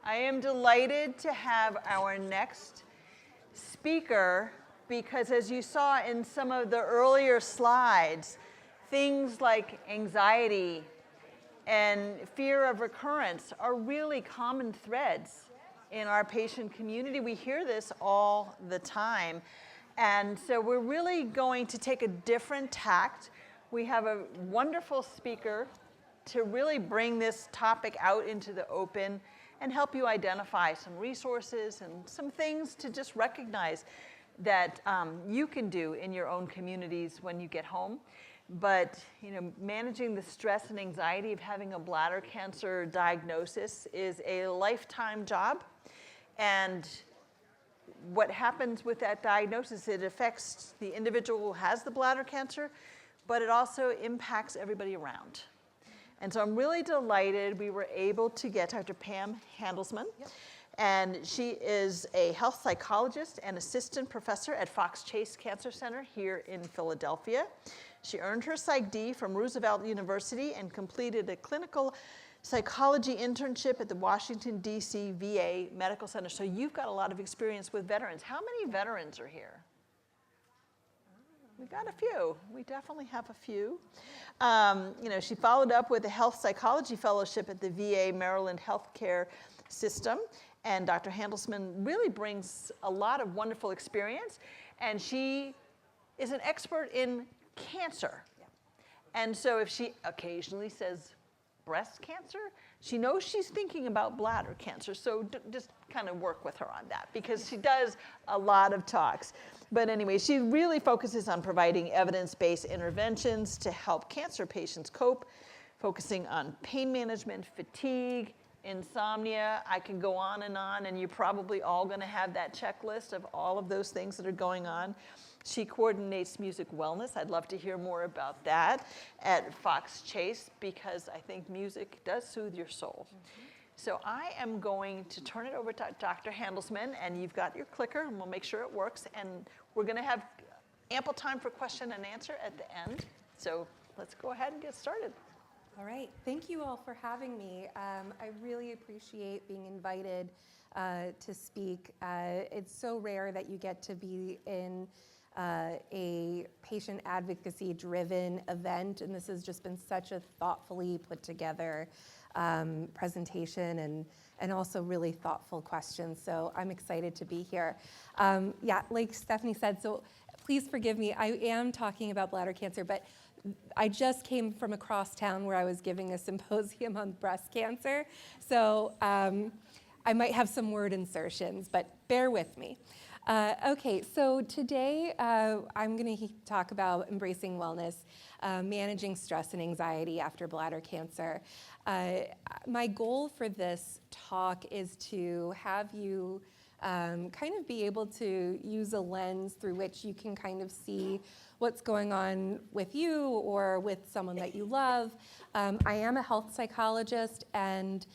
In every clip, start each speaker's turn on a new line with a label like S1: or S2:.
S1: I am delighted to have our next speaker because, as you saw in some of the earlier slides, things like anxiety and fear of recurrence are really common threads in our patient community. We hear this all the time. And so we're really going to take a different tact. We have a wonderful speaker to really bring this topic out into the open and help you identify some resources and some things to just recognize that you can do in your own communities when you get home. But managing the stress and anxiety of having a bladder cancer diagnosis is a lifetime job. And what happens with that diagnosis, it affects the individual who has the bladder cancer, but it also impacts everybody around. And so I'm really delighted we were able to get Dr. Pam Handelsman. Yep. And she is a health psychologist and assistant professor at Fox Chase Cancer Center here in Philadelphia. She earned her Psy.D. from Roosevelt University and completed a clinical psychology internship at the Washington, D.C. VA Medical Center. So you've got a lot of experience with veterans. How many veterans are here? We've got a few. We definitely have a few. She followed up with a health psychology fellowship at the VA Maryland Healthcare System. And Dr. Handelsman really brings a lot of wonderful experience. And she is an expert in cancer. Yeah. And so if she occasionally says breast cancer, she knows she's thinking about bladder cancer. So just kind of work with her on that because she does a lot of talks. But anyway, she really focuses on providing evidence-based interventions to help cancer patients cope, focusing on pain management, fatigue, insomnia. I can go on, and you're probably all going to have that checklist of all of those things that are going on. She coordinates music wellness. I'd love to hear more about that at Fox Chase because I think music does soothe your soul. Mm-hmm. So I am going to turn it over to Dr. Handelsman, and you've got your clicker, and we'll make sure it works. And we're going to have ample time for question and answer at the end. So let's go ahead and get started.
S2: All right. Thank you all for having me. I really appreciate being invited to speak. It's so rare that you get to be in a patient advocacy-driven event, and this has just been such a thoughtfully put together presentation and also really thoughtful questions. So I'm excited to be here. Like Stephanie said, so please forgive me. I am talking about bladder cancer, but I just came from across town where I was giving a symposium on breast cancer. So I might have some word insertions, but bear with me. Okay, so today I'm going to talk about embracing wellness, managing stress and anxiety after bladder cancer. My goal for this talk is to have you kind of be able to use a lens through which you can kind of see what's going on with you or with someone that you love. I am a health psychologist, and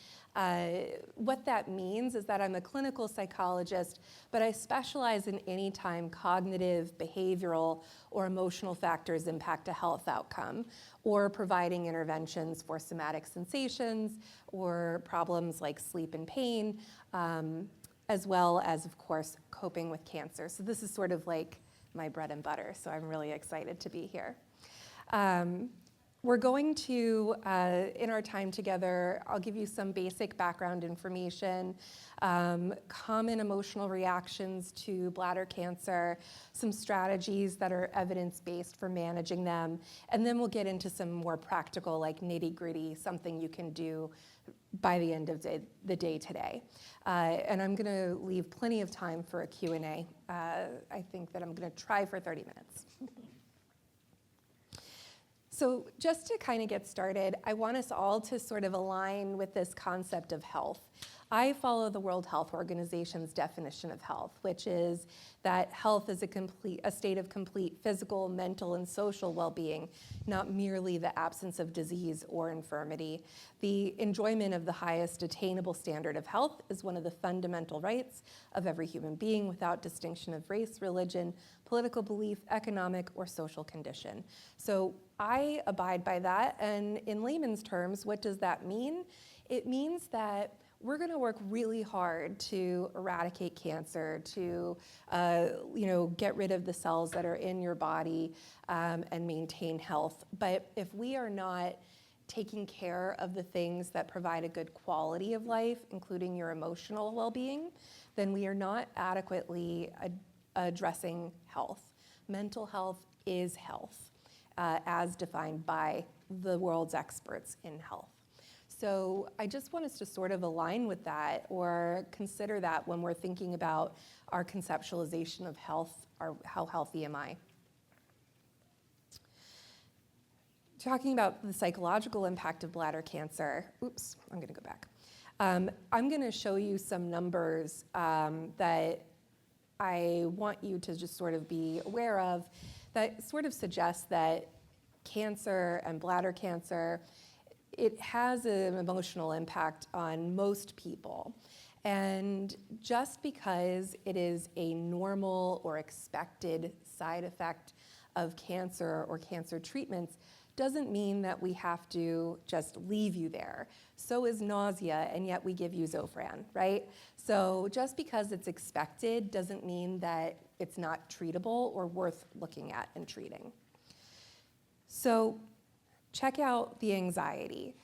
S2: what that means is that I'm a clinical psychologist, but I specialize in any time cognitive, behavioral, or emotional factors impact a health outcome, or providing interventions for somatic sensations or problems like sleep and pain, as well as, of course, coping with cancer. So this is sort of like my bread and butter, so I'm really excited to be here. We're going to, in our time together, I'll give you some basic background information, common emotional reactions to bladder cancer, some strategies that are evidence-based for managing them, and then we'll get into some more practical, like nitty-gritty, something you can do by the end of the day today. And I'm going to leave plenty of time for a Q&A. I think that I'm going to try for 30 minutes. So just to kind of get started, I want us all to sort of align with this concept of health. I follow the World Health Organization's definition of health, which is that health is a state of complete physical, mental, and social well-being, not merely the absence of disease or infirmity. The enjoyment of the highest attainable standard of health is one of the fundamental rights of every human being without distinction of race, religion, political belief, economic, or social condition. So I abide by that, and in layman's terms, what does that mean? It means that we're going to work really hard to eradicate cancer, to get rid of the cells that are in your body and maintain health. But if we are not taking care of the things that provide a good quality of life, including your emotional well-being, then we are not adequately addressing health. Mental health is health, as defined by the world's experts in health. So I just want us to sort of align with that or consider that when we're thinking about our conceptualization of health, or how healthy am I? Talking about the psychological impact of bladder cancer, oops, I'm gonna go back. I'm gonna show you some numbers that I want you to just sort of be aware of that sort of suggest that cancer and bladder cancer, it has an emotional impact on most people. And just because it is a normal or expected side effect of cancer or cancer treatments doesn't mean that we have to just leave you there. So is nausea, and yet we give you Zofran, right? So just because it's expected doesn't mean that it's not treatable or worth looking at and treating. So check out the anxiety.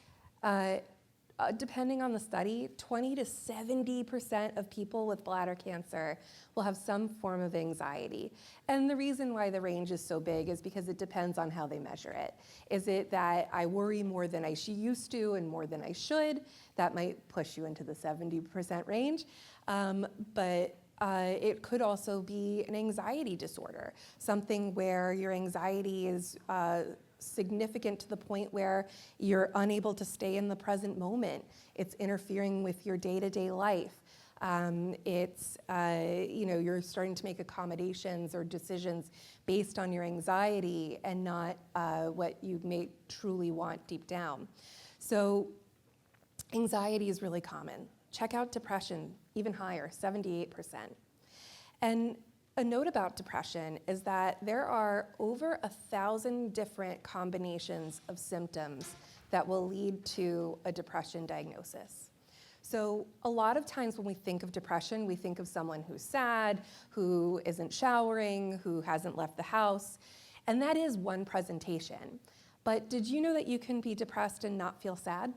S2: Depending on the study, 20 to 70% of people with bladder cancer will have some form of anxiety. And the reason why the range is so big is because it depends on how they measure it. Is it that I worry more than I used to and more than I should? That might push you into the 70% range. But it could also be an anxiety disorder, something where your anxiety is significant to the point where you're unable to stay in the present moment. It's interfering with your day-to-day life. You're starting to make accommodations or decisions based on your anxiety and not what you may truly want deep down. So anxiety is really common. Check out depression, even higher, 78%. And a note about depression is that there are over 1,000 different combinations of symptoms that will lead to a depression diagnosis. So a lot of times when we think of depression, we think of someone who's sad, who isn't showering, who hasn't left the house, and that is one presentation. But did you know that you can be depressed and not feel sad?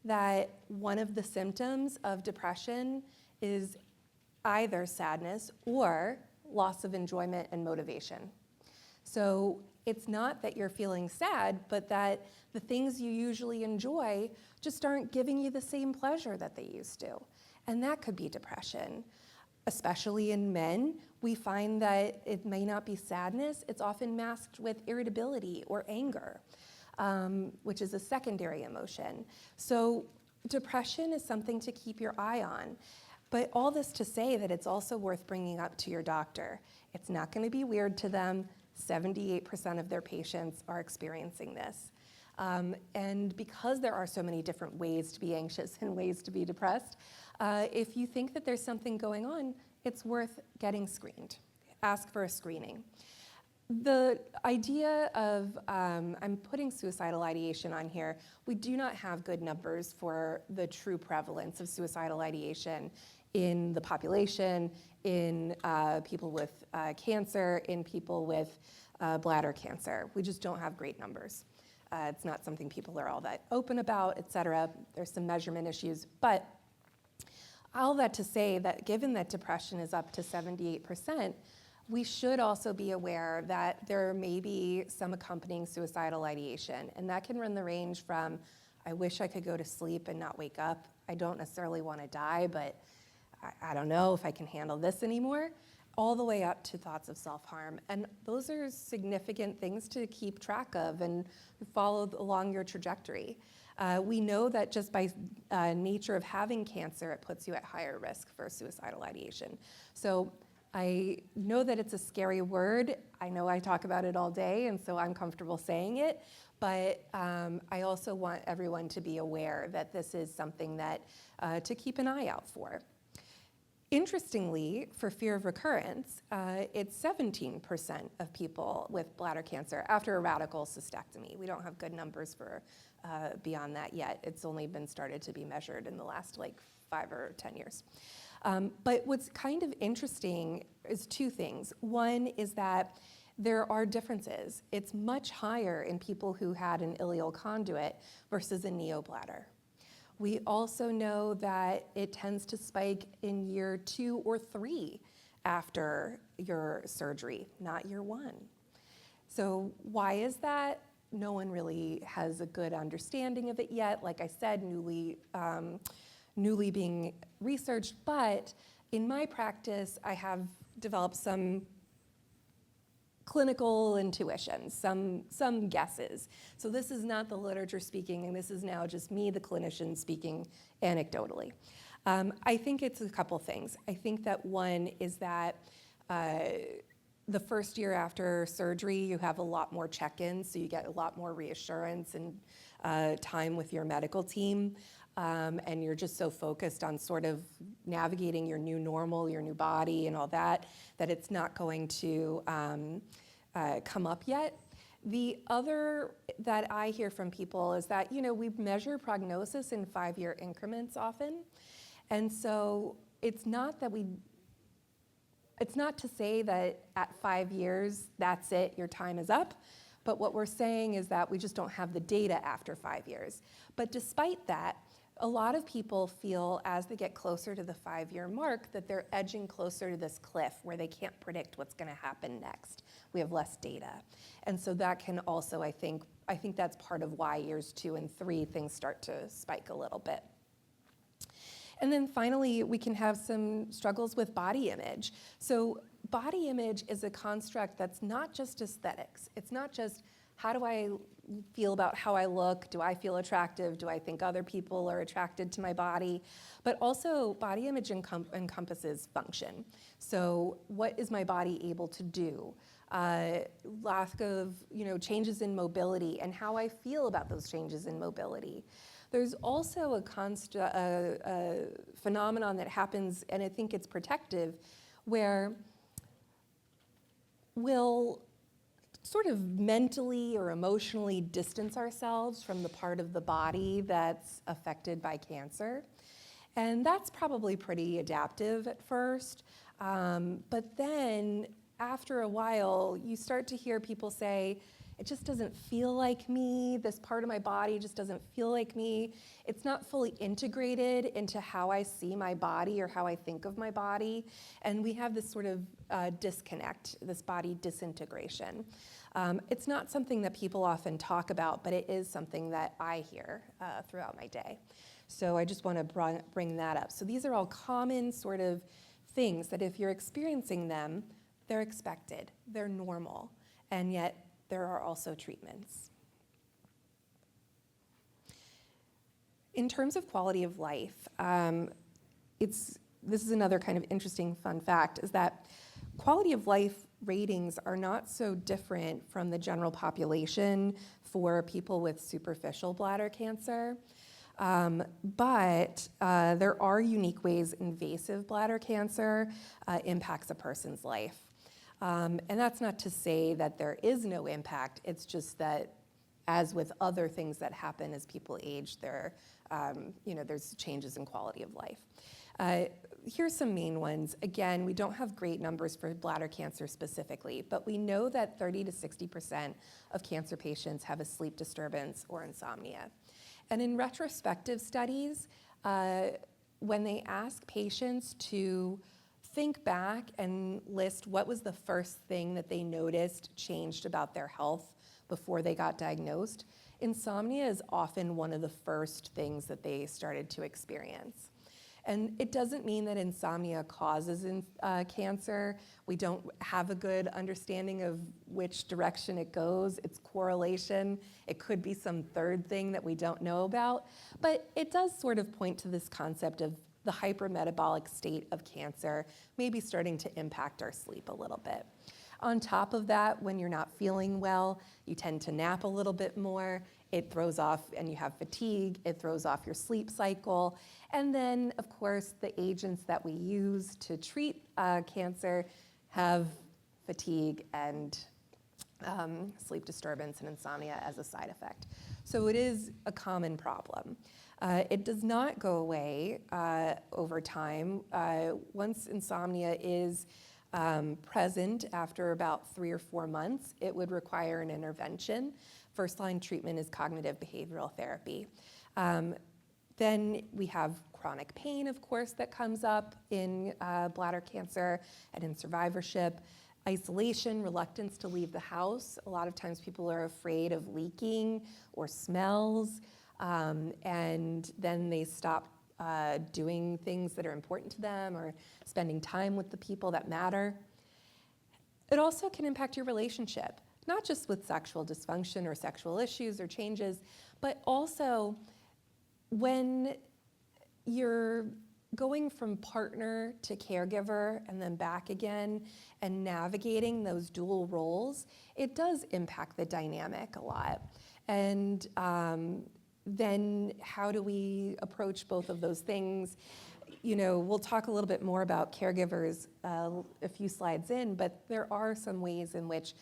S2: That one of the symptoms of depression is either sadness or loss of enjoyment and motivation. So it's not that you're feeling sad, but that the things you usually enjoy just aren't giving you the same pleasure that they used to. And that could be depression. Especially in men, we find that it may not be sadness, it's often masked with irritability or anger, which is a secondary emotion. So depression is something to keep your eye on. But all this to say that it's also worth bringing up to your doctor. It's not going to be weird to them. 78% of their patients are experiencing this. And because there are so many different ways to be anxious and ways to be depressed, if you think that there's something going on, it's worth getting screened. Ask for a screening. The idea of, I'm putting suicidal ideation on here. We do not have good numbers for the true prevalence of suicidal ideation in the population, in people with cancer, in people with bladder cancer. We just don't have great numbers. It's not something people are all that open about, et cetera. There's some measurement issues. But all that to say that given that depression is up to 78%, we should also be aware that there may be some accompanying suicidal ideation. And that can run the range from, I wish I could go to sleep and not wake up. I don't necessarily want to die, but I don't know if I can handle this anymore, all the way up to thoughts of self-harm. And those are significant things to keep track of and follow along your trajectory. We know that just by nature of having cancer, it puts you at higher risk for suicidal ideation. So I know that it's a scary word. I know I talk about it all day, and so I'm comfortable saying it. But I also want everyone to be aware that this is something that to keep an eye out for. Interestingly, for fear of recurrence, it's 17% of people with bladder cancer after a radical cystectomy. We don't have good numbers for beyond that yet. It's only been started to be measured in the last like 5 or 10 years. But what's kind of interesting is 2 things. One is that there are differences. It's much higher in people who had an ileal conduit versus a neobladder. We also know that it tends to spike in year 2 or 3 after your surgery, not year 1. So why is that? No one really has a good understanding of it yet. Like I said, newly being researched, but in my practice, I have developed some clinical intuition, some guesses. So this is not the literature speaking, and this is now just me, the clinician, speaking anecdotally. I think it's a couple things. I think that one is that the first year after surgery, you have a lot more check-ins, so you get a lot more reassurance and time with your medical team. And you're just so focused on sort of navigating your new normal, your new body and all that, that it's not going to come up yet. The other that I hear from people is that, we measure prognosis in 5-year increments often. And so it's not to say that at 5 years, that's it, your time is up. But what we're saying is that we just don't have the data after 5 years. But despite that, a lot of people feel as they get closer to the 5-year mark that they're edging closer to this cliff where they can't predict what's going to happen next. We have less data. And so that can also, I think that's part of why years 2 and 3 things start to spike a little bit. And then finally, we can have some struggles with body image. So body image is a construct that's not just aesthetics. It's not just how do I feel about how I look? Do I feel attractive? Do I think other people are attracted to my body? But also body image encompasses function. So what is my body able to do? Lack of changes in mobility and how I feel about those changes in mobility. There's also a phenomenon that happens, and I think it's protective, where we'll sort of mentally or emotionally distance ourselves from the part of the body that's affected by cancer. And that's probably pretty adaptive at first. But then after a while, you start to hear people say, it just doesn't feel like me. This part of my body just doesn't feel like me. It's not fully integrated into how I see my body or how I think of my body. And we have this sort of disconnect, this body disintegration. It's not something that people often talk about, but it is something that I hear throughout my day. So I just want to bring that up. So these are all common sort of things that if you're experiencing them, they're expected, they're normal, and yet there are also treatments. In terms of quality of life, this is another kind of interesting fun fact, is that quality of life ratings are not so different from the general population for people with superficial bladder cancer. But there are unique ways invasive bladder cancer impacts a person's life. And that's not to say that there is no impact. It's just that, as with other things that happen as people age, there's changes in quality of life. Here's some main ones. Again, we don't have great numbers for bladder cancer specifically, but we know that 30 to 60% of cancer patients have a sleep disturbance or insomnia. And in retrospective studies, when they ask patients to think back and list what was the first thing that they noticed changed about their health before they got diagnosed, insomnia is often one of the first things that they started to experience. And it doesn't mean that insomnia causes cancer. We don't have a good understanding of which direction it goes. It's correlation. It could be some third thing that we don't know about. But it does sort of point to this concept of the hypermetabolic state of cancer maybe starting to impact our sleep a little bit. On top of that, when you're not feeling well, you tend to nap a little bit more. It throws off, and you have fatigue, it throws off your sleep cycle. And then, of course, the agents that we use to treat cancer have fatigue and sleep disturbance and insomnia as a side effect. So it is a common problem. It does not go away over time. Once insomnia is present after about 3 or 4 months, it would require an intervention. First-line treatment is cognitive behavioral therapy. Then we have chronic pain, of course, that comes up in bladder cancer and in survivorship. Isolation, reluctance to leave the house. A lot of times people are afraid of leaking or smells, and then they stop doing things that are important to them or spending time with the people that matter. It also can impact your relationship, not just with sexual dysfunction or sexual issues or changes, but also when you're going from partner to caregiver and then back again and navigating those dual roles, it does impact the dynamic a lot. And then how do we approach both of those things? You know, we'll talk a little bit more about caregivers a few slides in, but there are some ways in which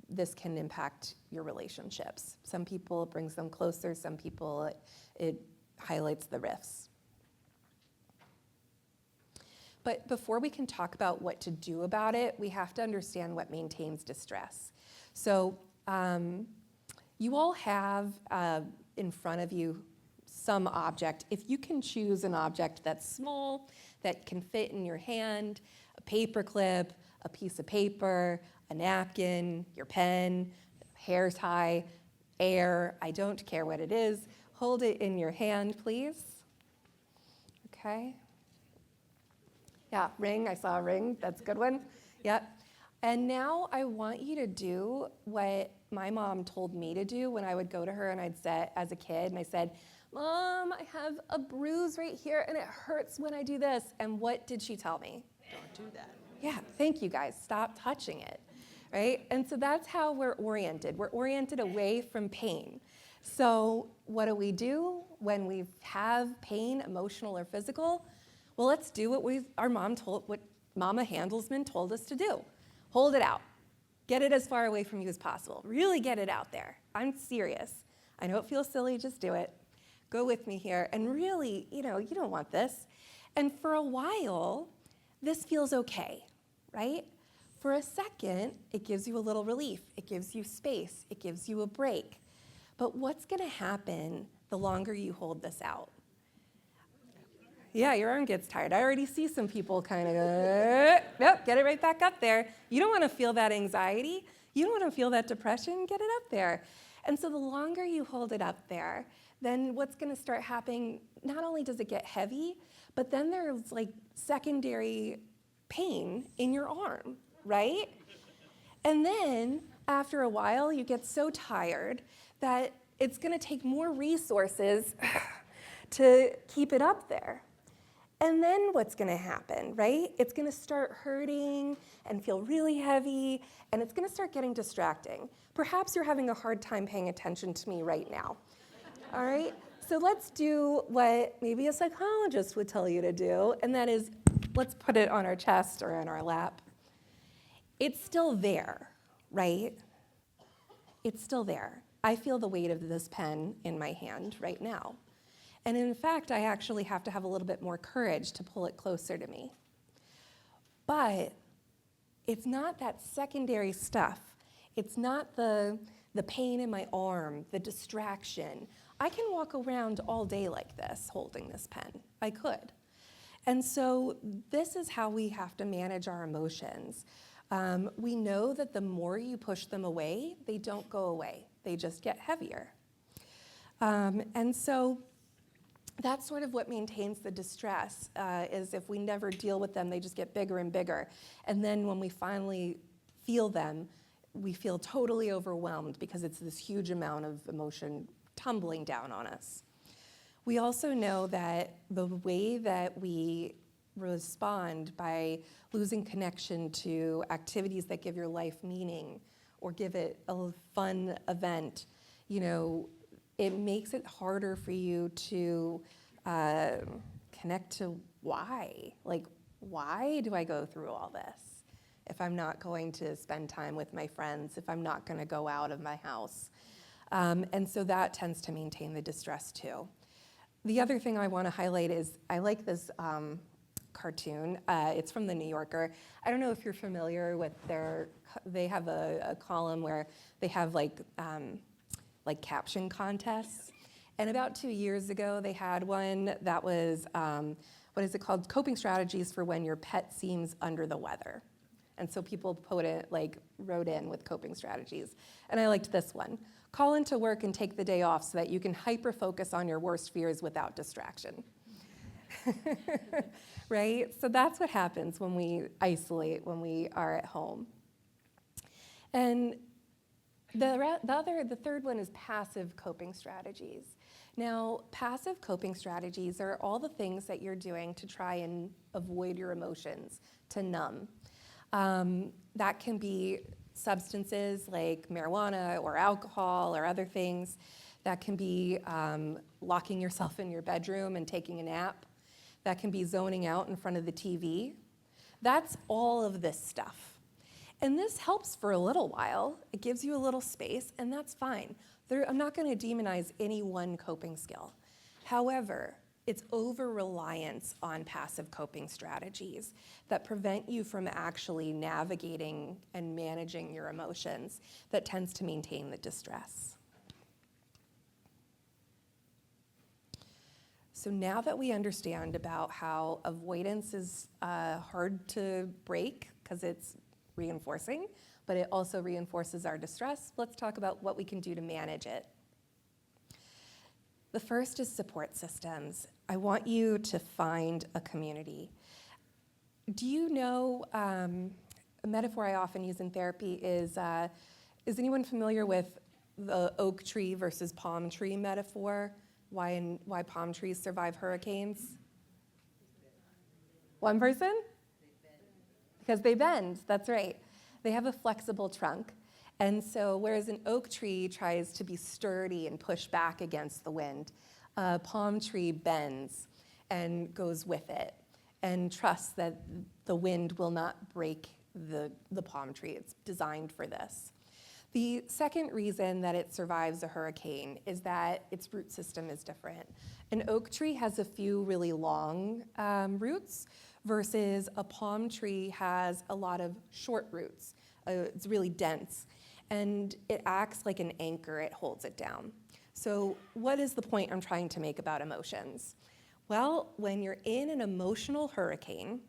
S2: this can impact your relationships. Some people it brings them closer, some people it highlights the rifts. But before we can talk about what to do about it, we have to understand what maintains distress. So you all have in front of you some object. If you can choose an object that's small, that can fit in your hand, a paper clip, a piece of paper, a napkin, your pen, hair tie, air, I don't care what it is, hold it in your hand, please. Okay. Yeah, ring, I saw a ring, that's a good one. Yep. And now I want you to do what my mom told me to do when I would go to her and I'd say, as a kid, and I said, Mom, I have a bruise right here and it hurts when I do this. And what did she tell me?
S1: Don't do that.
S2: Yeah, thank you guys, stop touching it, right? And so that's how we're oriented. We're oriented away from pain. So what do we do when we have pain, emotional or physical? Well, let's do what what Mama Handelsman told us to do. Hold it out. Get it as far away from you as possible. Really get it out there. I'm serious. I know it feels silly, just do it. Go with me here. And really, you don't want this. And for a while, this feels okay, right? For a second, it gives you a little relief. It gives you space. It gives you a break. But what's gonna happen the longer you hold this out? Yeah, your arm gets tired. I already see some people kind of go, nope, get it right back up there. You don't want to feel that anxiety. You don't want to feel that depression. Get it up there. And so the longer you hold it up there, then what's going to start happening, not only does it get heavy, but then there's like secondary pain in your arm, right? And then after a while, you get so tired that it's going to take more resources to keep it up there. And then what's gonna happen, right? It's gonna start hurting and feel really heavy, and it's gonna start getting distracting. Perhaps you're having a hard time paying attention to me right now, all right? So let's do what maybe a psychologist would tell you to do, and that is, let's put it on our chest or on our lap. It's still there, right? It's still there. I feel the weight of this pen in my hand right now. And in fact, I actually have to have a little bit more courage to pull it closer to me. But it's not that secondary stuff. It's not the pain in my arm, the distraction. I can walk around all day like this, holding this pen. I could. And so this is how we have to manage our emotions. We know that the more you push them away, they don't go away. They just get heavier. And so that's sort of what maintains the distress, is if we never deal with them, they just get bigger and bigger. And then when we finally feel them, we feel totally overwhelmed because it's this huge amount of emotion tumbling down on us. We also know that the way that we respond by losing connection to activities that give your life meaning or give it a fun event, it makes it harder for you to connect to why. Like, why do I go through all this, if I'm not going to spend time with my friends, if I'm not going to go out of my house. And so that tends to maintain the distress too. The other thing I want to highlight is I like this cartoon. It's from The New Yorker. I don't know if you're familiar with they have a column where they have like caption contests. And about 2 years ago, they had one that was, what is it called? Coping strategies for when your pet seems under the weather. And so people wrote in with coping strategies. And I liked this one. Call into work and take the day off so that you can hyper-focus on your worst fears without distraction. Right? So that's what happens when we isolate, when we are at home. And the third one is passive coping strategies. Now, passive coping strategies are all the things that you're doing to try and avoid your emotions, to numb. That can be substances like marijuana or alcohol or other things. That can be locking yourself in your bedroom and taking a nap. That can be zoning out in front of the TV. That's all of this stuff. And this helps for a little while. It gives you a little space, and that's fine. I'm not going to demonize any one coping skill. However, it's over-reliance on passive coping strategies that prevent you from actually navigating and managing your emotions that tends to maintain the distress. So now that we understand about how avoidance is hard to break because it's reinforcing, but it also reinforces our distress, let's talk about what we can do to manage it. The first is support systems. I want you to find a community. Do you know, a metaphor I often use in therapy is anyone familiar with the oak tree versus palm tree metaphor? Why palm trees survive hurricanes? One person? Because they bend, that's right. They have a flexible trunk. And so whereas an oak tree tries to be sturdy and push back against the wind, a palm tree bends and goes with it and trusts that the wind will not break the palm tree. It's designed for this. The second reason that it survives a hurricane is that its root system is different. An oak tree has a few really long roots versus a palm tree has a lot of short roots. It's really dense. And it acts like an anchor, it holds it down. So what is the point I'm trying to make about emotions? Well, when you're in an emotional hurricane,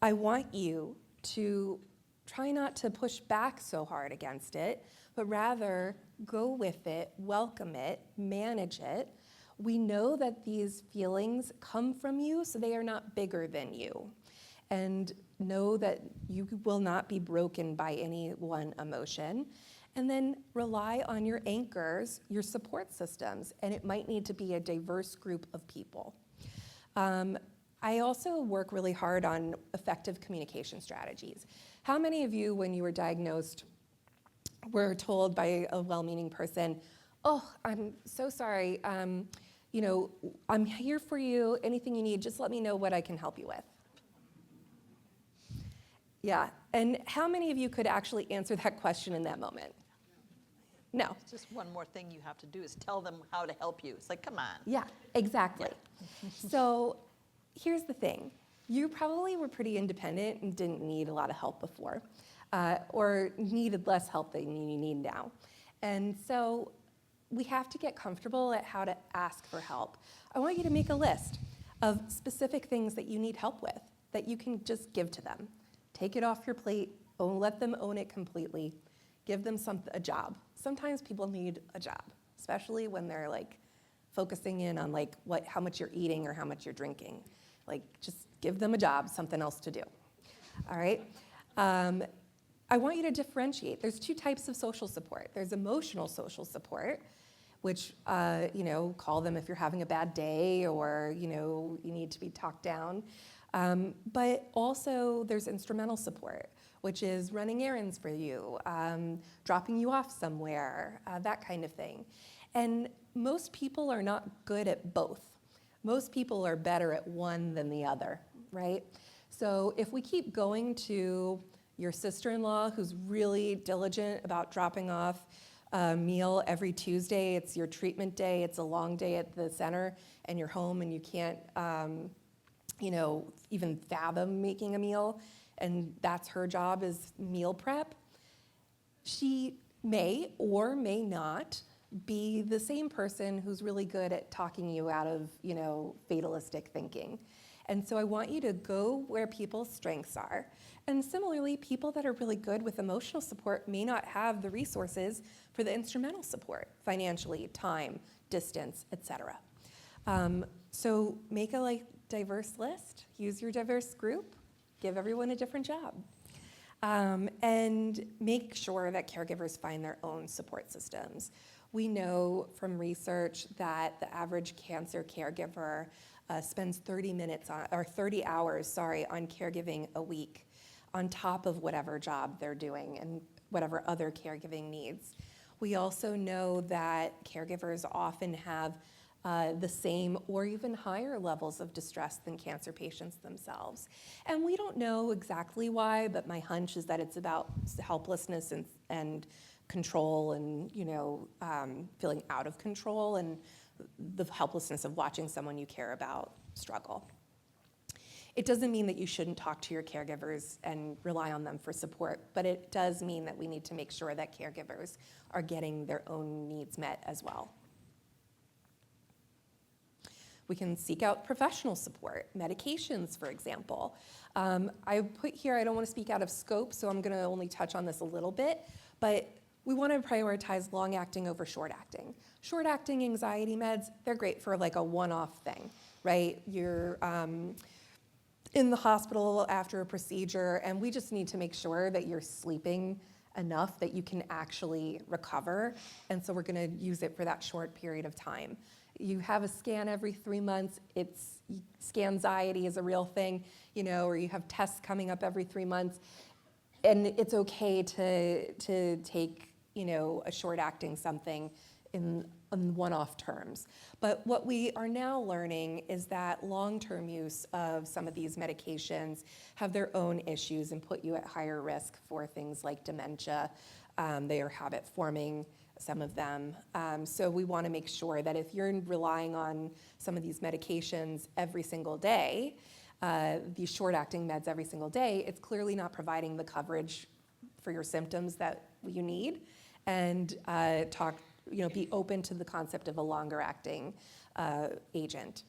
S2: I want you to try not to push back so hard against it, but rather go with it, welcome it, manage it. We know that these feelings come from you, so they are not bigger than you. And know that you will not be broken by any one emotion. And then rely on your anchors, your support systems, and it might need to be a diverse group of people. I also work really hard on effective communication strategies. How many of you, when you were diagnosed, were told by a well-meaning person, "Oh, I'm so sorry, I'm here for you, anything you need, just let me know what I can help you with"? Yeah, and how many of you could actually answer that question in that moment? No.
S1: It's just one more thing you have to do is tell them how to help you. It's like, come on.
S2: Yeah, exactly. Yeah. So here's the thing. You probably were pretty independent and didn't need a lot of help before, or needed less help than you need now. And so we have to get comfortable at how to ask for help. I want you to make a list of specific things that you need help with that you can just give to them. Take it off your plate, let them own it completely. Give them a job. Sometimes people need a job, especially when they're focusing in on how much you're eating or how much you're drinking. Just give them a job, something else to do. All right? I want you to differentiate. There's two types of social support. There's emotional social support, which, call them if you're having a bad day or, you need to be talked down. But also there's instrumental support, which is running errands for you, dropping you off somewhere, that kind of thing. And most people are not good at both. Most people are better at one than the other, right? So if we keep going to your sister-in-law who's really diligent about dropping off a meal every Tuesday. It's your treatment day. It's a long day at the center, and you're home, and you can't, even fathom making a meal, and that's her job is meal prep. She may or may not be the same person who's really good at talking you out of, fatalistic thinking. And so I want you to go where people's strengths are. And similarly, people that are really good with emotional support may not have the resources for the instrumental support, financially, time, distance, etc. So make a diverse list, use your diverse group, give everyone a different job. And make sure that caregivers find their own support systems. We know from research that the average cancer caregiver spends 30 hours on caregiving a week on top of whatever job they're doing and whatever other caregiving needs. We also know that caregivers often have the same or even higher levels of distress than cancer patients themselves. And we don't know exactly why, but my hunch is that it's about helplessness and control and, feeling out of control and the helplessness of watching someone you care about struggle. It doesn't mean that you shouldn't talk to your caregivers and rely on them for support, but it does mean that we need to make sure that caregivers are getting their own needs met as well. We can seek out professional support, medications, for example. I put here, I don't want to speak out of scope, so I'm going to only touch on this a little bit, but we want to prioritize long-acting over short-acting. Short-acting anxiety meds, they're great for a one-off thing, right? You're in the hospital after a procedure, and we just need to make sure that you're sleeping enough that you can actually recover, and so we're going to use it for that short period of time. You have a scan every 3 months. Scanxiety is a real thing, or you have tests coming up every 3 months, and it's okay to take, a short-acting something in one-off terms. But what we are now learning is that long-term use of some of these medications have their own issues and put you at higher risk for things like dementia. They are habit-forming, some of them. So we want to make sure that if you're relying on some of these medications every single day, these short-acting meds every single day, it's clearly not providing the coverage for your symptoms that you need, and be open to the concept of a longer-acting agent.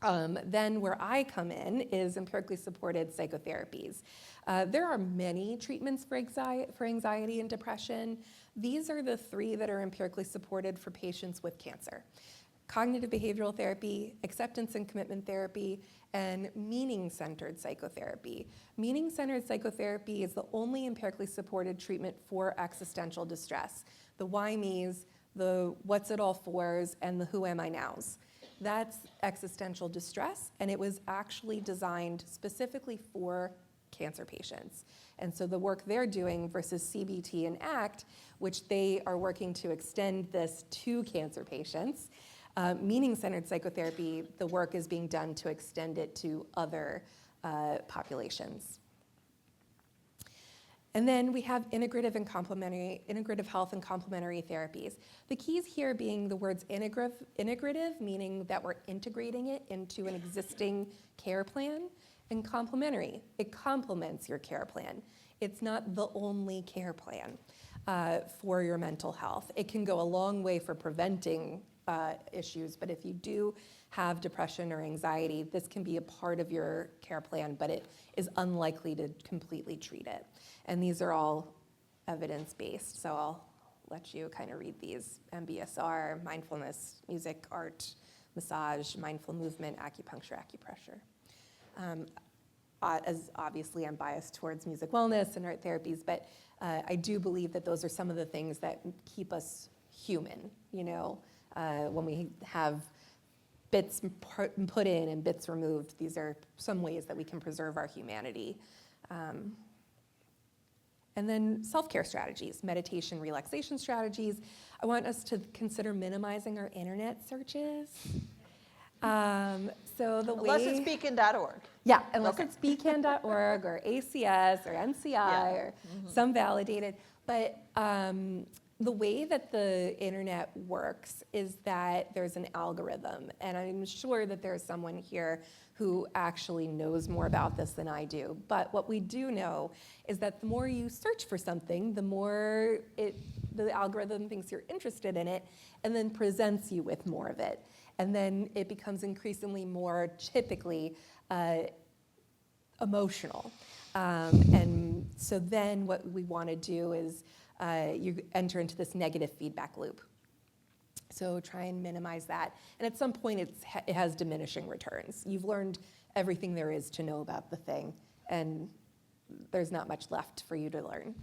S2: Then where I come in is empirically supported psychotherapies. There are many treatments for anxiety and depression. These are the 3 that are empirically supported for patients with cancer: cognitive behavioral therapy, acceptance and commitment therapy, and meaning-centered psychotherapy. Meaning-centered psychotherapy is the only empirically supported treatment for existential distress. The why me's, the what's it all for's, and the who am I now's. That's existential distress, and it was actually designed specifically for cancer patients. And so the work they're doing versus CBT and ACT, which they are working to extend this to cancer patients, meaning-centered psychotherapy, the work is being done to extend it to other populations. And then we have integrative health and complementary therapies. The keys here being the words integrative, meaning that we're integrating it into an existing care plan, and complementary, it complements your care plan. It's not the only care plan for your mental health. It can go a long way for preventing issues, but if you do have depression or anxiety, this can be a part of your care plan, but it is unlikely to completely treat it. And these are all evidence-based, so I'll let you kind of read these: MBSR, mindfulness, music, art, massage, mindful movement, acupuncture, acupressure. As obviously I'm biased towards music wellness and art therapies, but I do believe that those are some of the things that keep us human, when we have bits put in and bits removed. These are some ways that we can preserve our humanity. And then self-care strategies, meditation, relaxation strategies. I want us to consider minimizing our internet searches. So the
S1: Unless
S2: way,
S1: it's beacon.org.
S2: yeah, unless
S1: Okay.
S2: it's beacon.org or ACS or NCI or some validated. But the way that the internet works is that there's an algorithm, and I'm sure that there's someone here who actually knows more about this than I do. But what we do know is that the more you search for something, the more the algorithm thinks you're interested in it and then presents you with more of it. And then it becomes increasingly more typically emotional. And so then what we want to do is you enter into this negative feedback loop. So try and minimize that. And at some point, it has diminishing returns. You've learned everything there is to know about the thing, and there's not much left for you to learn.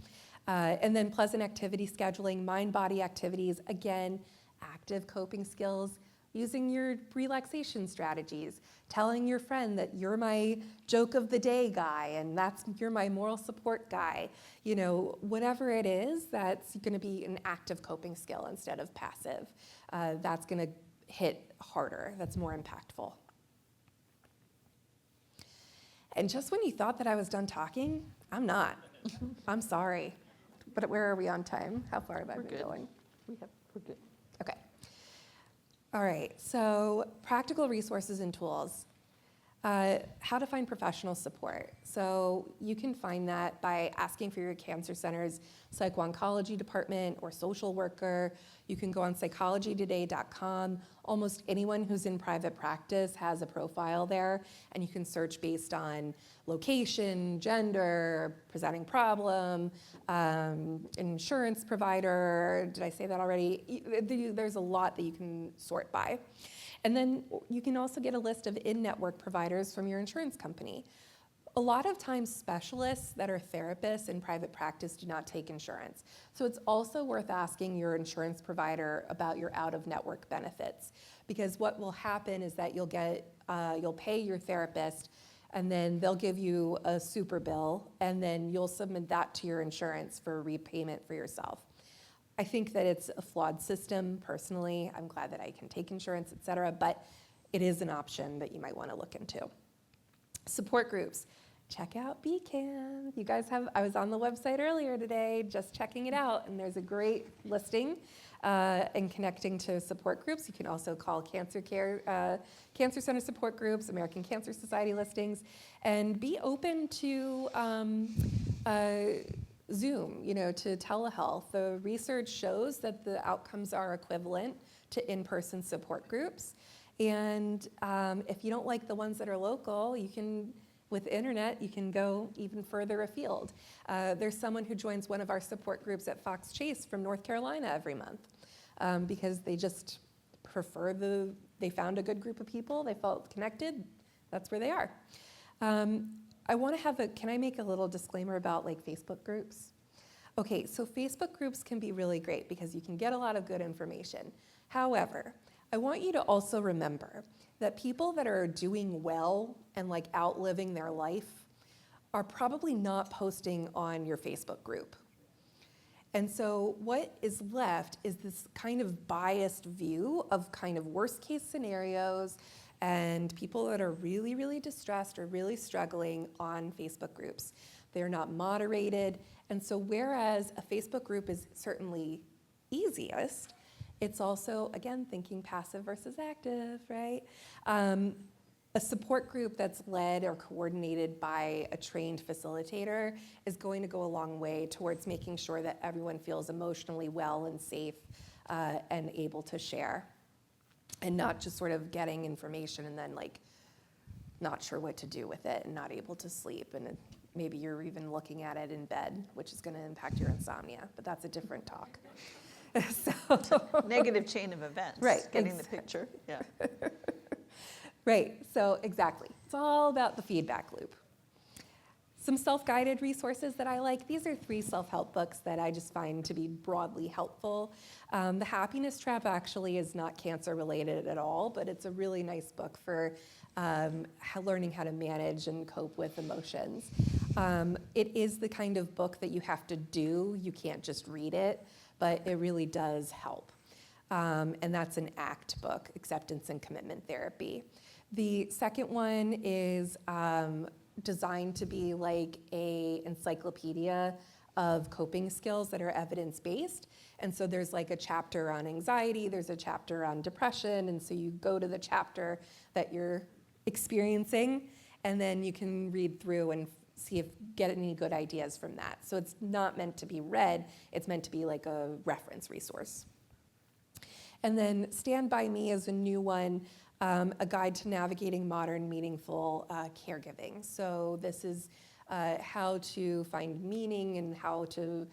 S2: And then pleasant activity scheduling, mind-body activities, again, active coping skills, using your relaxation strategies, telling your friend that you're my joke of the day guy and you're my moral support guy. You know, whatever it is, that's going to be an active coping skill instead of passive. That's going to hit harder. That's more impactful. And just when you thought that I was done talking, I'm not. I'm sorry. But where are we on time? How far have I been going?
S1: We're good.
S2: Okay. All right, so practical resources and tools. How to find professional support. So you can find that by asking for your cancer center's psycho-oncology department or social worker. You can go on psychologytoday.com. Almost anyone who's in private practice has a profile there, and you can search based on location, gender, presenting problem, insurance provider. Did I say that already? There's a lot that you can sort by. And then you can also get a list of in-network providers from your insurance company. A lot of times specialists that are therapists in private practice do not take insurance. So it's also worth asking your insurance provider about your out-of-network benefits, because what will happen is that you'll pay your therapist, and then they'll give you a super bill, and then you'll submit that to your insurance for repayment for yourself. I think that it's a flawed system, personally. I'm glad that I can take insurance, et cetera, but it is an option that you might want to look into. Support groups. Check out BCAN. You guys I was on the website earlier today, just checking it out, and there's a great listing and connecting to support groups. You can also call Cancer Center support groups, American Cancer Society listings, and be open to Zoom, to telehealth. The research shows that the outcomes are equivalent to in-person support groups. And if you don't like the ones that are local, with internet, you can go even further afield. There's someone who joins one of our support groups at Fox Chase from North Carolina every month because they just prefer they found a good group of people, they felt connected, that's where they are. I want to can I make a little disclaimer about Facebook groups? Okay, so Facebook groups can be really great because you can get a lot of good information. However, I want you to also remember that people that are doing well and outliving their life are probably not posting on your Facebook group. And so what is left is this kind of biased view of kind of worst case scenarios and people that are really, really distressed or really struggling on Facebook groups. They're not moderated. And so whereas a Facebook group is certainly easiest, it's also, again, thinking passive versus active, right? A support group that's led or coordinated by a trained facilitator is going to go a long way towards making sure that everyone feels emotionally well and safe and able to share, and not just sort of getting information and then not sure what to do with it and not able to sleep. And maybe you're even looking at it in bed, which is going to impact your insomnia, but that's a different talk.
S1: Negative chain of events.
S2: Right.
S1: Getting the picture. Yeah.
S2: Right. So exactly. It's all about the feedback loop. Some self-guided resources that I like. These are 3 self-help books that I just find to be broadly helpful. The Happiness Trap actually is not cancer related at all, but it's a really nice book for learning how to manage and cope with emotions. It is the kind of book that you have to do. You can't just read it, but it really does help. And that's an ACT book, Acceptance and Commitment Therapy. The second one is designed to be like a encyclopedia of coping skills that are evidence-based. And so there's like a chapter on anxiety, there's a chapter on depression, and so you go to the chapter that you're experiencing, and then you can read through and see if get any good ideas from that. So it's not meant to be read, it's meant to be like a reference resource. And then Stand By Me is a new one, a guide to navigating modern, meaningful caregiving. So this is how to find meaning and how to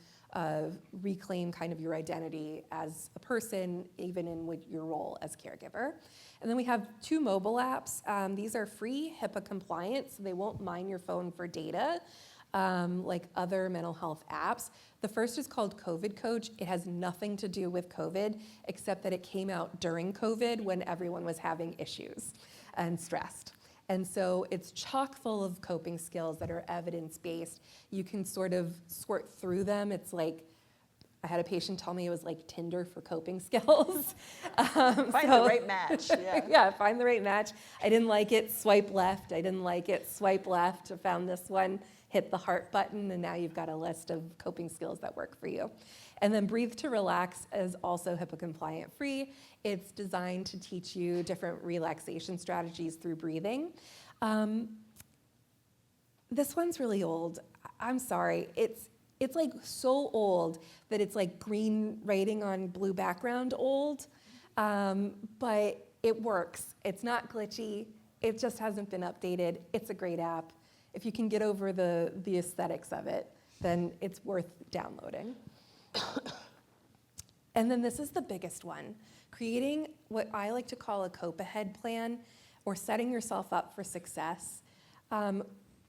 S2: reclaim kind of your identity as a person, even in your role as caregiver. And then we have 2 mobile apps. These are free, HIPAA compliant, so they won't mine your phone for data like other mental health apps. The first is called COVID Coach. It has nothing to do with COVID, except that it came out during COVID when everyone was having issues and stressed. And so it's chock full of coping skills that are evidence-based. You can sort of sort through them. It's like, I had a patient tell me it was like Tinder for coping skills.
S1: Find the right match. Yeah.
S2: Yeah, find the right match. I didn't like it, swipe left. I didn't like it, swipe left. I found this one, hit the heart button, and now you've got a list of coping skills that work for you. And then Breathe to Relax is also HIPAA compliant free. It's designed to teach you different relaxation strategies through breathing. This one's really old. I'm sorry. It's like so old that it's like green writing on blue background old, but it works. It's not glitchy. It just hasn't been updated. It's a great app. If you can get over the aesthetics of it, then it's worth downloading. And then this is the biggest one, creating what I like to call a cope ahead plan or setting yourself up for success.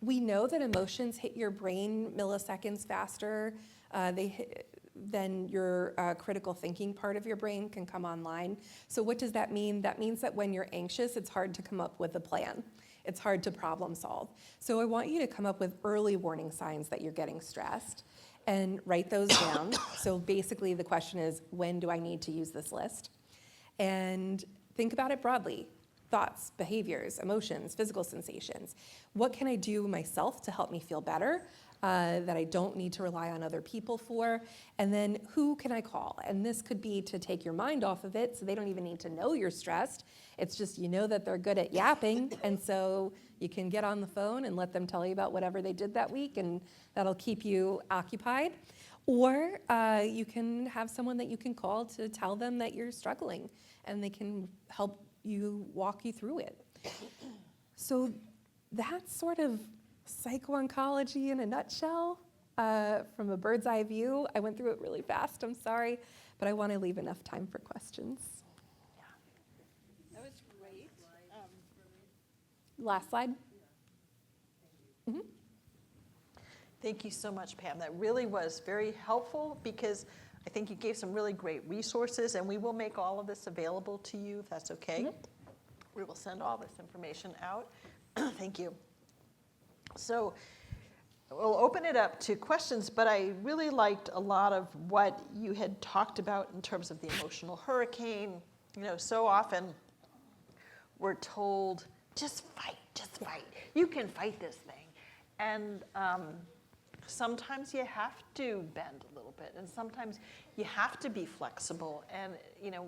S2: We know that emotions hit your brain milliseconds faster than your critical thinking part of your brain can come online. So what does that mean? That means that when you're anxious, it's hard to come up with a plan. It's hard to problem solve. So I want you to come up with early warning signs that you're getting stressed and write those down. So basically the question is, when do I need to use this list? And think about it broadly. Thoughts, behaviors, emotions, physical sensations. What can I do myself to help me feel better that I don't need to rely on other people for? And then who can I call? And this could be to take your mind off of it so they don't even need to know you're stressed. It's just you know that they're good at yapping, and so you can get on the phone and let them tell you about whatever they did that week, and that'll keep you occupied. Or you can have someone that you can call to tell them that you're struggling, and they can help walk you through it. So that's sort of psycho-oncology in a nutshell from a bird's eye view. I went through it really fast, I'm sorry, but I want to leave enough time for questions.
S1: Yeah. That was great.
S2: Last slide. Mm-hmm.
S1: Thank you so much, Pam. That really was very helpful because I think you gave some really great resources, and we will make all of this available to you if that's okay. Mm-hmm. We will send all this information out. Thank you. So we'll open it up to questions, but I really liked a lot of what you had talked about in terms of the emotional hurricane. You know, so often we're told, just fight, just fight. You can fight this thing. And sometimes you have to bend a little bit, and sometimes you have to be flexible and, you know,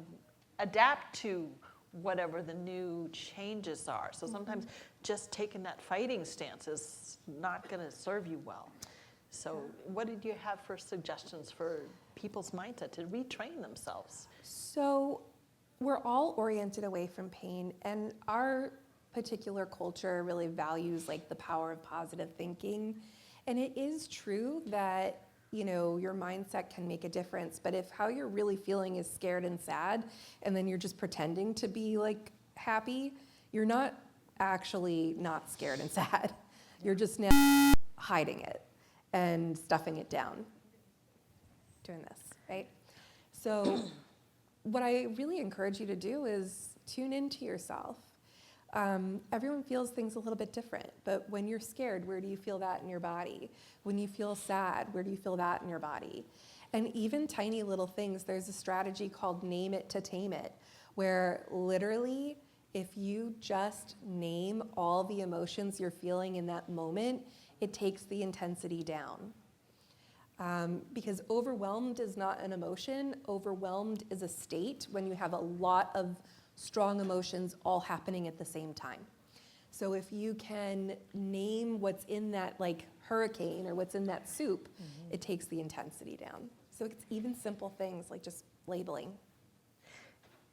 S1: adapt to whatever the new changes are. So sometimes just taking that fighting stance is not going to serve you well. So what did you have for suggestions for people's mindset to retrain themselves?
S2: So we're all oriented away from pain, and our particular culture really values like the power of positive thinking. And it is true that, you know, your mindset can make a difference, but if how you're really feeling is scared and sad, and then you're just pretending to be like happy, you're not actually not scared and sad. You're just now hiding it and stuffing it down, doing this, right? So what I really encourage you to do is tune into yourself. Everyone feels things a little bit different, but when you're scared, where do you feel that in your body? When you feel sad, where do you feel that in your body? And even tiny little things, there's a strategy called name it to tame it, where literally if you just name all the emotions you're feeling in that moment, it takes the intensity down. Because overwhelmed is not an emotion. Overwhelmed is a state when you have a lot of strong emotions all happening at the same time. So if you can name what's in that like hurricane or what's in that soup, it takes the intensity down. So it's even simple things like just labeling.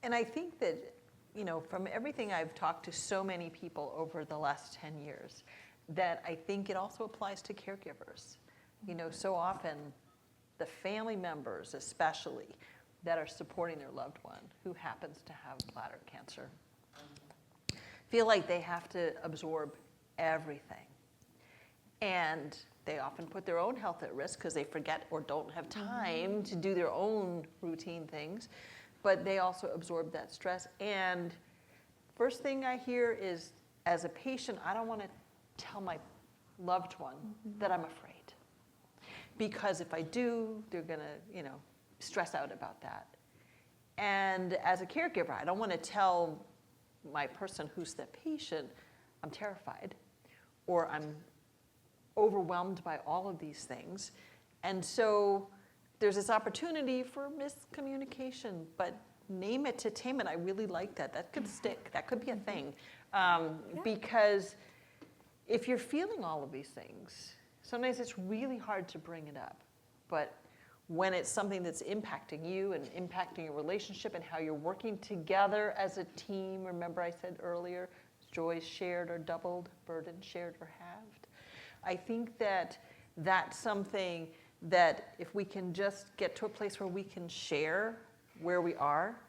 S1: And I think that, you know, from everything I've talked to so many people over the last 10 years, that I think it also applies to caregivers. You know, so often the family members especially that are supporting their loved one who happens to have bladder cancer feel like they have to absorb everything. And they often put their own health at risk because they forget or don't have time to do their own routine things, but they also absorb that stress. And first thing I hear is, as a patient, I don't want to tell my loved one that I'm afraid. Because if I do, they're going to, you know, stress out about that. And as a caregiver, I don't want to tell my person who's the patient, I'm terrified, or I'm overwhelmed by all of these things. And so there's this opportunity for miscommunication, but name it to tame it. I really like that. That could stick. That could be a thing. Because if you're feeling all of these things, sometimes it's really hard to bring it up. But when it's something that's impacting you and impacting your relationship and how you're working together as a team, remember I said earlier, joys shared or doubled, burdens shared or halved. I think that that's something that if we can just get to a place where we can share where we are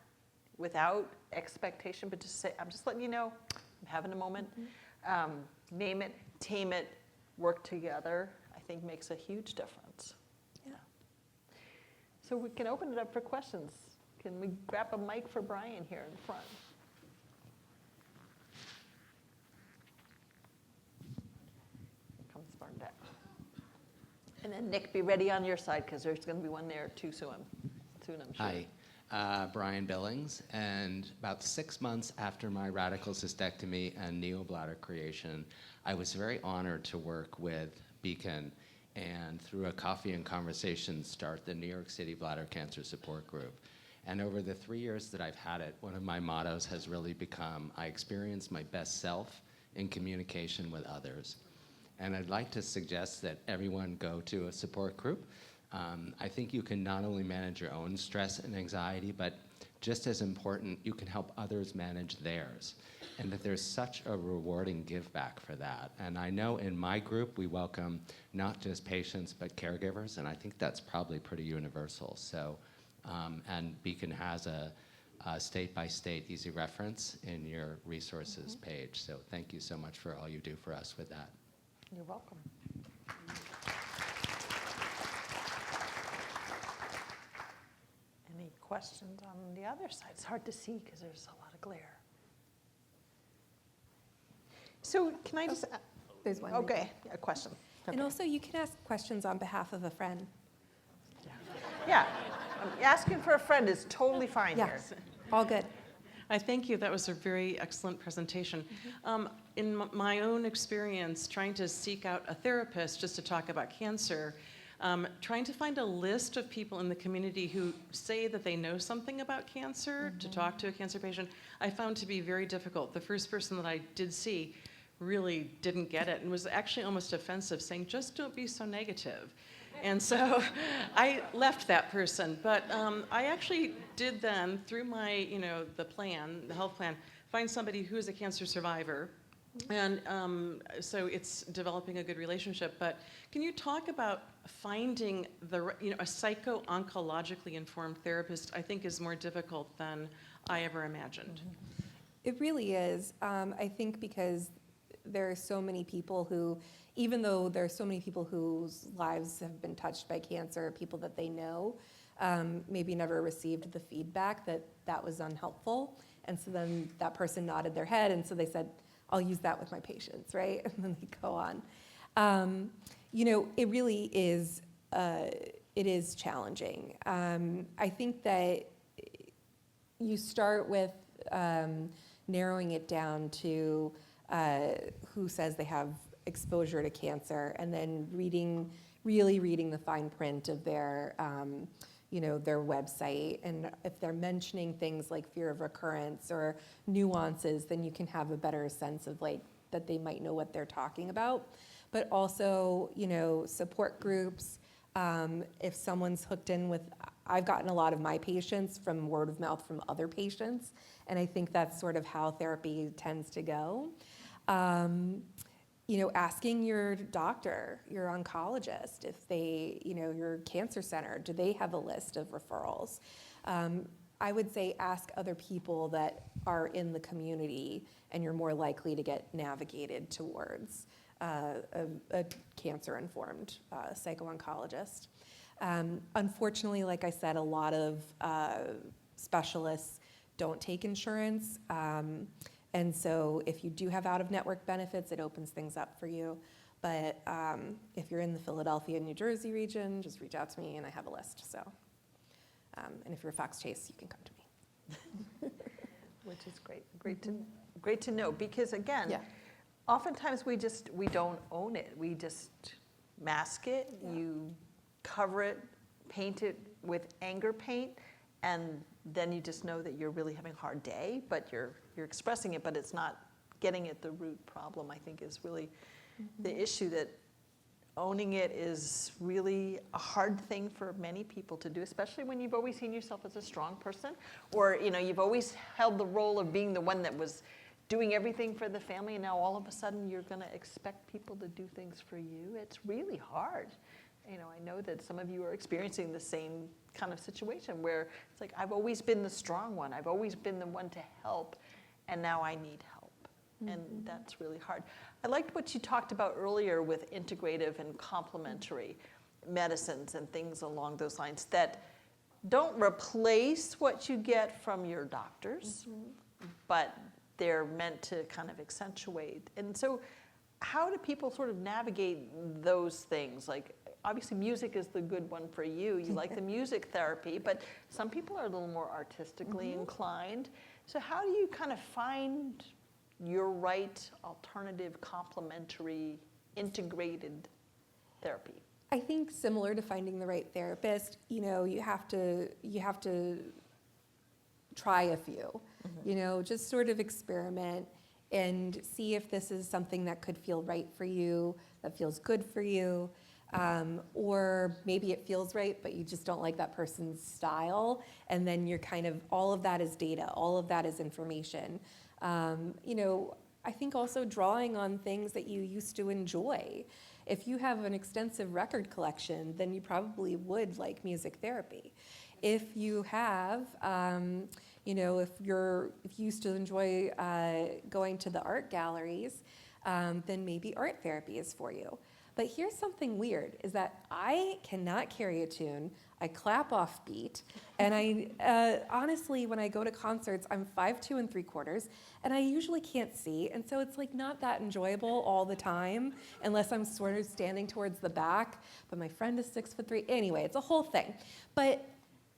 S1: without expectation, but just say, I'm just letting you know, I'm having a moment. Name it, tame it, work together, I think makes a huge difference. Yeah. So we can open it up for questions. Can we grab a mic for Brian here in front? Here comes Barnett. And then Nick, be ready on your side because there's going to be one there too soon, I'm sure.
S3: Hi, Brian Billings, and about 6 months after my radical cystectomy and neobladder creation, I was very honored to work with Beacon and through a coffee and conversation start the New York City Bladder Cancer Support Group. And over the 3 years that I've had it, one of my mottos has really become, I experience my best self in communication with others. And I'd like to suggest that everyone go to a support group. I think you can not only manage your own stress and anxiety, but just as important, you can help others manage theirs. And that there's such a rewarding give back for that. And I know in my group, we welcome not just patients, but caregivers, and I think that's probably pretty universal. So, and Beacon has a state-by-state easy reference in your resources page. So thank you so much for all you do for us with that.
S1: You're welcome. Any questions on the other side? It's hard to see because there's a lot of glare. So can I just...
S2: There's one.
S1: Okay, a question. Okay.
S2: And also you can ask questions on behalf of a friend.
S1: Yeah, asking for a friend is totally fine here.
S2: Yes, all good.
S4: I thank you. That was a very excellent presentation. In my own experience, trying to seek out a therapist just to talk about cancer, trying to find a list of people in the community who say that they know something about cancer to talk to a cancer patient, I found to be very difficult. The first person that I did see really didn't get it and was actually almost offensive, saying, just don't be so negative. And so I left that person, but I actually did then, through my, the plan, the health plan, find somebody who is a cancer survivor. And so it's developing a good relationship. But can you talk about finding a psycho-oncologically informed therapist? I think is more difficult than I ever imagined.
S2: It really is. I think because there are so many people who, even though there are so many people whose lives have been touched by cancer, people that they know, maybe never received the feedback that was unhelpful. And so then that person nodded their head, and so they said, I'll use that with my patients, right? And then they go on. It really is, it is challenging. I think that you start with narrowing it down to who says they have exposure to cancer, and then really reading the fine print of their their website. And if they're mentioning things like fear of recurrence or nuances, then you can have a better sense of like that they might know what they're talking about. But also, support groups. If someone's hooked in with, I've gotten a lot of my patients from word of mouth from other patients, and I think that's sort of how therapy tends to go. Asking your doctor, your oncologist, if they, your cancer center, do they have a list of referrals? I would say ask other people that are in the community, and you're more likely to get navigated towards a cancer-informed psycho-oncologist. Unfortunately, like I said, a lot of specialists don't take insurance. And so if you do have out-of-network benefits, it opens things up for you. But if you're in the Philadelphia, New Jersey region, just reach out to me and I have a list. So, and if you're Fox Chase, you can come to me.
S1: Which is great. Great to know, because again,
S2: Yeah.
S1: oftentimes we don't own it. We just mask it.
S2: Yeah.
S1: You cover it, paint it with anger paint, and then you just know that you're really having a hard day, but you're expressing it, but it's not getting at the root problem, I think, is really the issue. That owning it is really a hard thing for many people to do, especially when you've always seen yourself as a strong person, or you've always held the role of being the one that was doing everything for the family, and now all of a sudden you're going to expect people to do things for you. It's really hard. I know that some of you are experiencing the same kind of situation where it's like, I've always been the strong one. I've always been the one to help, and now I need help. And that's really hard. I liked what you talked about earlier with integrative and complementary medicines and things along those lines that don't replace what you get from your doctors, but they're meant to kind of accentuate. And so how do people sort of navigate those things? Like, obviously music is the good one for you. You like the music therapy, but some people are a little more artistically inclined. So how do you kind of find your right alternative, complementary, integrated therapy?
S2: I think similar to finding the right therapist, you have to try a few, just sort of experiment and see if this is something that could feel right for you, that feels good for you. Or maybe it feels right, but you just don't like that person's style. And then you're kind of, all of that is data, all of that is information. I think also drawing on things that you used to enjoy. If you have an extensive record collection, then you probably would like music therapy. If you have, if you used to enjoy going to the art galleries, then maybe art therapy is for you. But here's something weird, is that I cannot carry a tune. I clap off beat. And I honestly, when I go to concerts, I'm 5'2" 3/4", and I usually can't see. And so it's like not that enjoyable all the time, unless I'm sort of standing towards the back. But my friend is 6'3". Anyway, it's a whole thing. But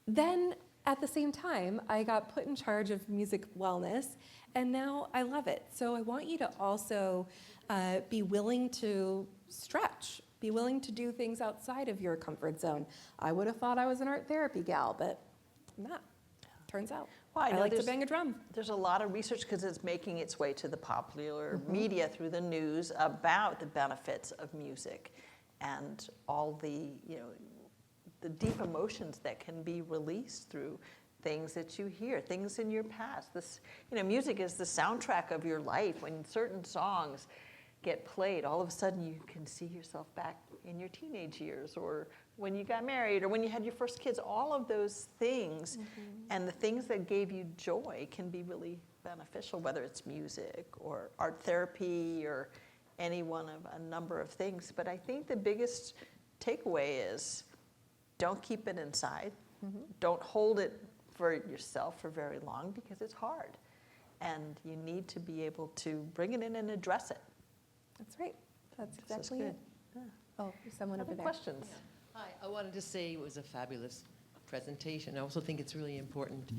S2: then at the same time, I got put in charge of music wellness, and now I love it. So I want you to also be willing to stretch, be willing to do things outside of your comfort zone. I would have thought I was an art therapy gal, but I'm not. Turns out.
S1: Well, I
S2: like to bang a drum.
S1: There's a lot of research, because it's making its way to the popular media through the news, about the benefits of music and all the, the deep emotions that can be released through things that you hear, things in your past. This, music is the soundtrack of your life. When certain songs get played, all of a sudden you can see yourself back in your teenage years, or when you got married, or when you had your first kids. All of those things and the things that gave you joy can be really beneficial, whether it's music or art therapy or any one of a number of things. But I think the biggest takeaway is, don't keep it inside. Don't hold it for yourself for very long, because it's hard. And you need to be able to bring it in and address it.
S2: That's right. That's
S1: This is
S2: exactly
S1: good.
S2: it.
S1: Yeah.
S2: Oh, there's someone over
S1: Other
S2: there.
S1: questions?
S5: Hi, I wanted to say it was a fabulous presentation. I also think it's really important,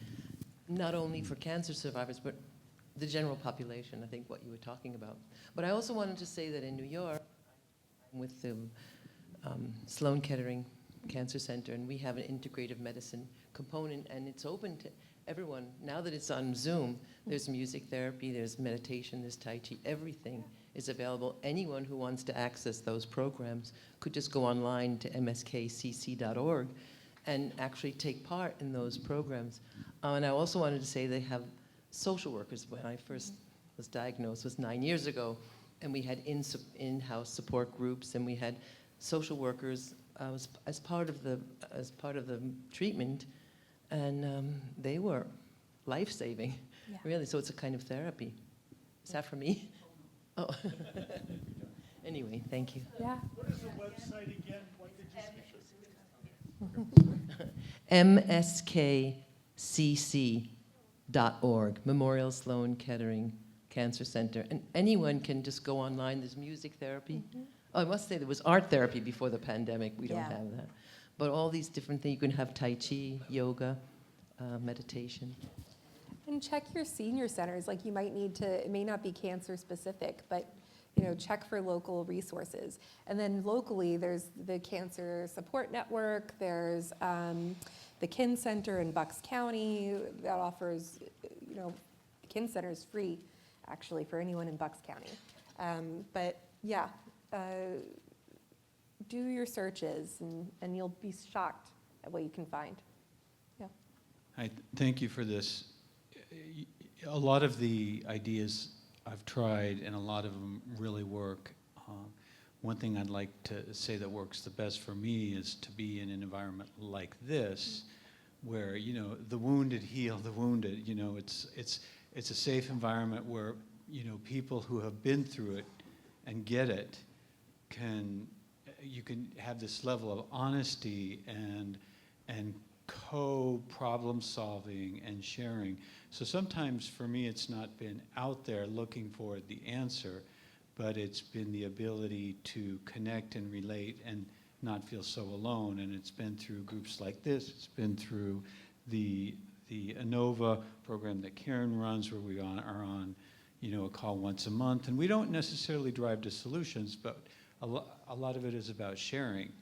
S5: not only for cancer survivors, but the general population, I think what you were talking about. But I also wanted to say that in New York, with the Sloan Kettering Cancer Center, and we have an integrative medicine component, and it's open to everyone. Now that it's on Zoom, there's music therapy, there's meditation, there's Tai Chi, everything is available. Anyone who wants to access those programs could just go online to mskcc.org and actually take part in those programs. And I also wanted to say they have social workers. When I first was diagnosed was 9 years ago, and we had in-house support groups, and we had social workers as part of the treatment, and they were life-saving, really. So it's a kind of therapy. Is that for me? Oh. Anyway, thank you.
S2: Yeah.
S6: What is the website again? What did you say?
S5: mskcc.org, Memorial Sloan Kettering Cancer Center. And anyone can just go online. There's music therapy. Oh, I must say there was art therapy before the pandemic. We don't have that. But all these different things. You can have Tai Chi, yoga, meditation.
S2: And check your senior centers. Like you might need to, it may not be cancer specific, but check for local resources. And then locally, there's the Cancer Support Network. There's the Kin Center in Bucks County that offers, the Kin Center is free, actually, for anyone in Bucks County. But yeah, do your searches, and you'll be shocked at what you can find. Yeah.
S6: Thank you for this. A lot of the ideas I've tried, and a lot of them really work. One thing I'd like to say that works the best for me is to be in an environment like this, where the wounded heal the wounded. It's a safe environment where people who have been through it and get it you can have this level of honesty and co-problem solving and sharing. So sometimes for me it's not been out there looking for the answer, but it's been the ability to connect and relate and not feel so alone. And it's been through groups like this. It's been through the ANOVA program that Karen runs, where we are on a call once a month. And we don't necessarily drive to solutions, but a lot of it is about sharing.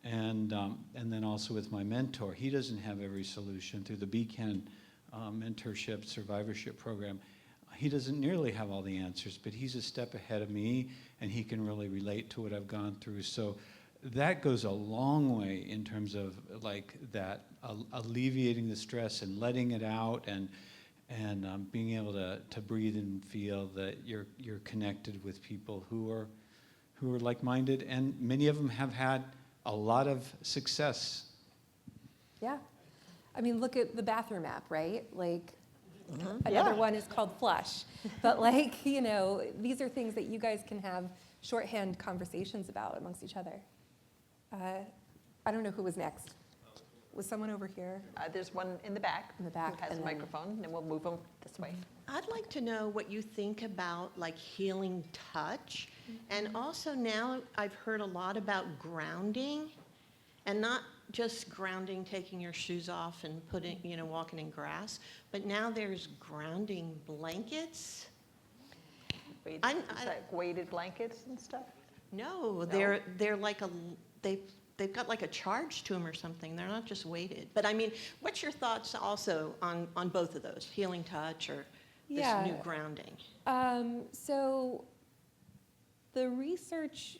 S6: And then also with my mentor, he doesn't have every solution through the BCAN mentorship survivorship program. He doesn't nearly have all the answers, but he's a step ahead of me, and he can really relate to what I've gone through. So that goes a long way in terms of like that alleviating the stress and letting it out, and being able to breathe and feel that you're connected with people who are like-minded, and many of them have had a lot of success.
S2: Yeah. I mean, look at the bathroom app, right? Like, another one is called Flush. But these are things that you guys can have shorthand conversations about amongst each other. I don't know who was next. Was someone over here?
S1: There's one in the back.
S2: In the back,
S1: Who has
S2: and
S1: a
S2: then-
S1: microphone, and we'll move them this way.
S7: I'd like to know what you think about like healing touch. And also now I've heard a lot about grounding, and not just grounding, taking your shoes off and walking in grass, but now there's grounding blankets.
S1: Weighted,
S7: I'm-
S1: it's like weighted blankets and stuff.
S7: No, they're like they've got like a charge to them or something. They're not just weighted. But I mean, what's your thoughts also on both of those, healing touch or this new grounding?
S2: So the research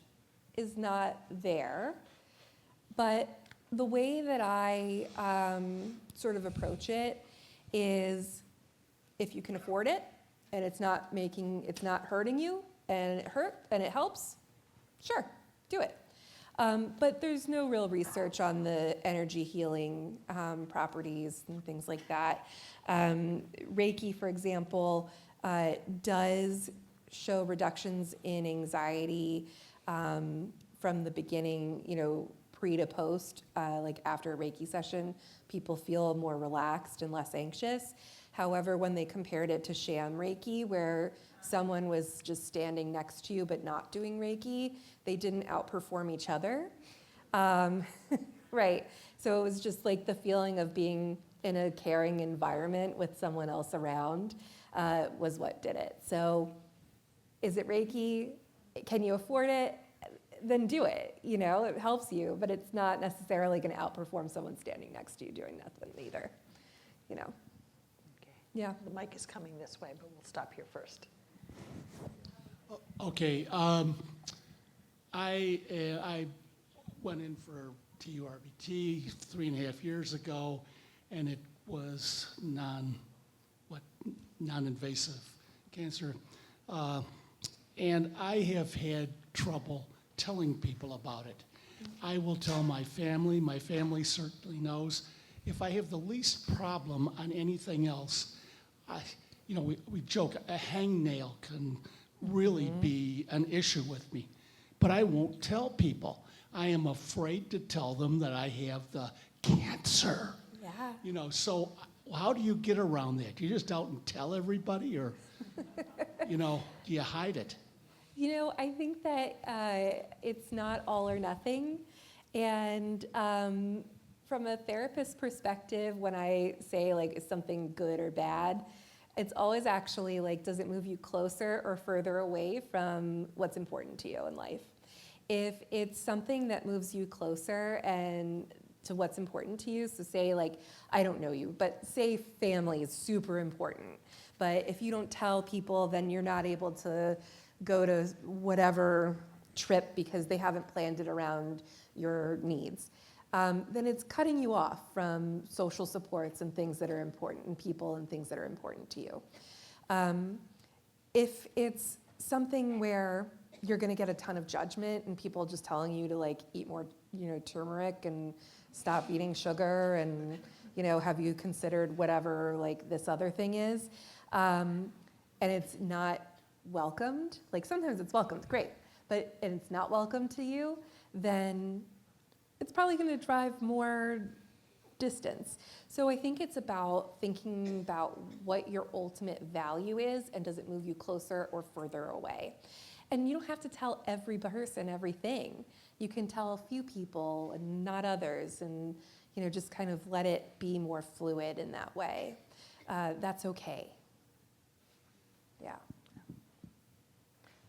S2: is not there, but the way that I sort of approach it is, if you can afford it and it's not hurting you and it helps, sure, do it. But there's no real research on the energy healing properties and things like that. Reiki, for example, does show reductions in anxiety from the beginning, pre to post, like after a Reiki session, people feel more relaxed and less anxious. However, when they compared it to sham Reiki, where someone was just standing next to you but not doing Reiki, they didn't outperform each other. Right. So it was just like the feeling of being in a caring environment with someone else around. was what did it. So is it Reiki? Can you afford it? Then do it. You know, it helps you, but it's not necessarily going to outperform someone standing next to you doing nothing either. You know.
S1: Okay.
S2: Yeah.
S1: The mic is coming this way, but we'll stop here first.
S8: Okay, I went in for TURBT 3.5 years ago, and it was non-invasive cancer, and I have had trouble telling people about it. I will tell my family certainly knows. If I have the least problem on anything else, we joke, a hangnail can really be an issue with me, but I won't tell people. I am afraid to tell them that I have the cancer.
S2: Yeah.
S8: So how do you get around that? Do you just out and tell everybody, or, do you hide it?
S2: I think that it's not all or nothing. And from a therapist perspective, when I say, is something good or bad, it's always actually, does it move you closer or further away from what's important to you in life? If it's something that moves you closer and to what's important to you, so say, I don't know you, but say family is super important. But if you don't tell people, then you're not able to go to whatever trip because they haven't planned it around your needs. Then it's cutting you off from social supports and things that are important, and people and things that are important to you. If it's something where you're going to get a ton of judgment and people just telling you to eat more, turmeric and stop eating sugar and, have you considered whatever this other thing is, and it's not welcomed, sometimes it's welcomed, great, but and it's not welcome to you, then it's probably going to drive more distance. So I think it's about thinking about what your ultimate value is, and does it move you closer or further away? And you don't have to tell every person everything. You can tell a few people and not others, and just kind of let it be more fluid in that way. That's okay. Yeah.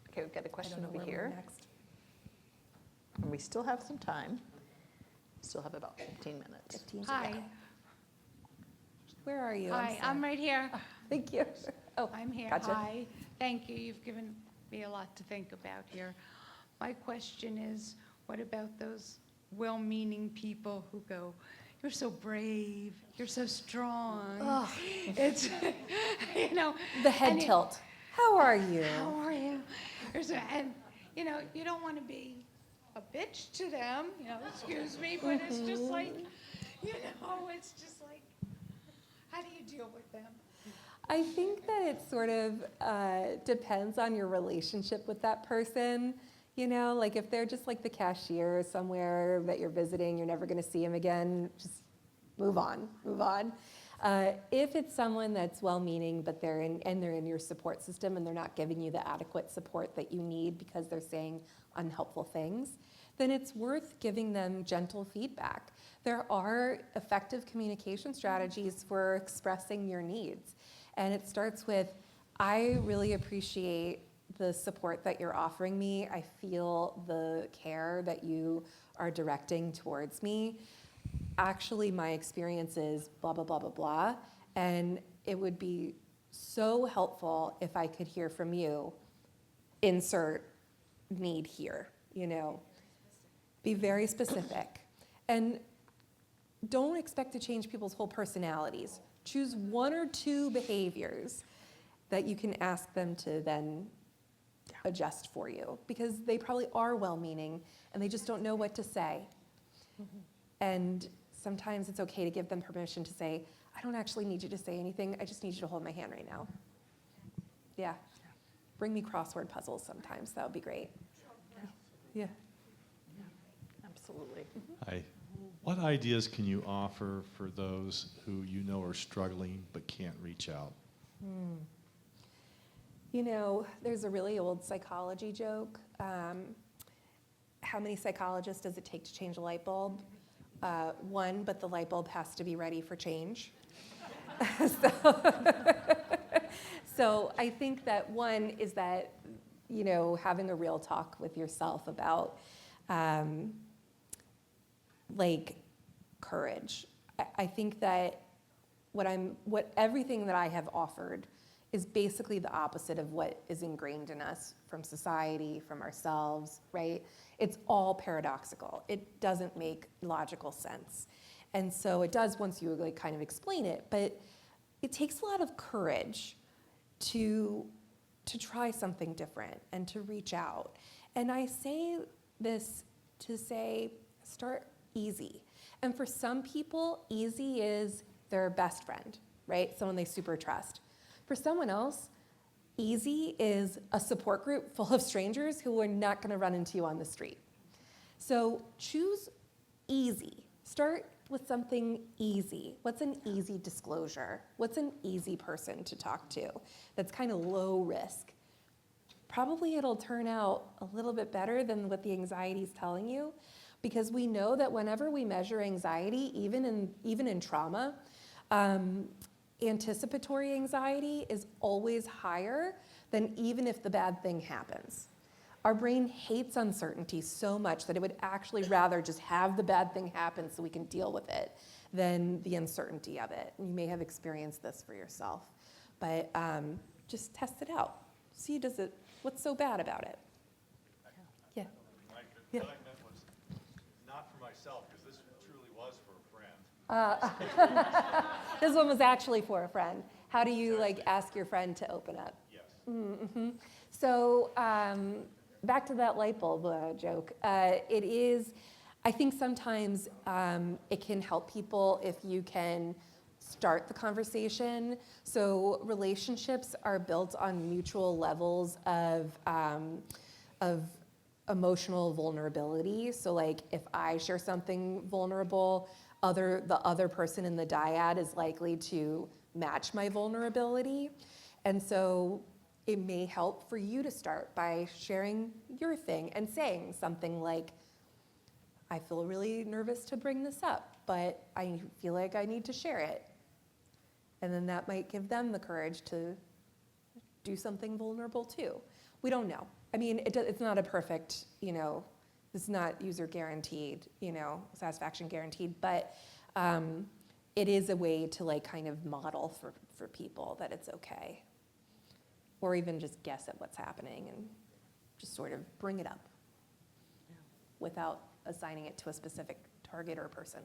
S1: Okay, we've got a question
S2: I don't know
S1: over
S2: where we're
S1: here.
S2: next.
S1: And we still have some time. Still have about 15 minutes.
S2: 15.
S9: Hi.
S2: Where are you?
S9: Hi, I'm
S2: sorry.
S9: right here.
S2: Thank you. Oh,
S9: I'm here.
S2: gotcha.
S9: Hi. Thank you. You've given me a lot to think about here. My question is, what about those well-meaning people who go, "You're so brave, you're so strong."
S2: Ugh.
S9: It's,
S2: The head
S9: and
S2: tilt. How are you?
S9: How are you? And, you don't want to be a bitch to them, excuse me, but it's just it's just how do you deal with them?
S2: I think that it sort of depends on your relationship with that person. If they're just the cashier somewhere that you're visiting, you're never going to see him again, just move on. If it's someone that's well-meaning, but they're in your support system and they're not giving you the adequate support that you need because they're saying unhelpful things, then it's worth giving them gentle feedback. There are effective communication strategies for expressing your needs. And it starts with, I really appreciate the support that you're offering me. I feel the care that you are directing towards me. Actually, my experience is blah, blah, blah, blah, blah. And it would be so helpful if I could hear from you, insert need here, Be very specific. And don't expect to change people's whole personalities. Choose one or two behaviors that you can ask them to then adjust for you, because they probably are well-meaning and they just don't know what to say. And sometimes it's okay to give them permission to say, I don't actually need you to say anything, I just need you to hold my hand right now. Yeah. Bring me crossword puzzles sometimes, that would be great. Yeah.
S1: Absolutely.
S10: Hi. What ideas can you offer for those who are struggling but can't reach out?
S2: There's a really old psychology joke. How many psychologists does it take to change a light bulb? One, but the light bulb has to be ready for change. So I think that one is that, you know, having a real talk with yourself about like courage. I think that what everything that I have offered is basically the opposite of what is ingrained in us from society, from ourselves, right? It's all paradoxical. It doesn't make logical sense. And so it does once you like kind of explain it, but it takes a lot of courage to try something different and to reach out. And I say this to say, start easy. And for some people, easy is their best friend, right? Someone they super trust. For someone else, easy is a support group full of strangers who are not gonna run into you on the street. So choose easy. Start with something easy. What's an easy disclosure? What's an easy person to talk to that's kind of low risk? Probably it'll turn out a little bit better than what the anxiety is telling you, because we know that whenever we measure anxiety, even in trauma, anticipatory anxiety is always higher than even if the bad thing happens. Our brain hates uncertainty so much that it would actually rather just have the bad thing happen so we can deal with it than the uncertainty of it. You may have experienced this for yourself, but just test it out. See, what's so bad about it? Yeah.
S10: What I meant was not for myself, because this truly was for a friend.
S2: This one was actually for a friend. How do you like ask your friend to open up?
S10: Yes.
S2: Mm-hmm. So back to that light bulb joke. It is, I think sometimes it can help people if you can start the conversation. So relationships are built on mutual levels of emotional vulnerability. So like if I share something vulnerable, the other person in the dyad is likely to match my vulnerability. And so it may help for you to start by sharing your thing and saying something like, I feel really nervous to bring this up, but I feel like I need to share it. And then that might give them the courage to do something vulnerable too. We don't know. I mean, it's not a perfect, it's not user guaranteed, satisfaction guaranteed, but it is a way to like kind of model for people that it's okay. Or even just guess at what's happening and just sort of bring it up without assigning it to a specific target or person.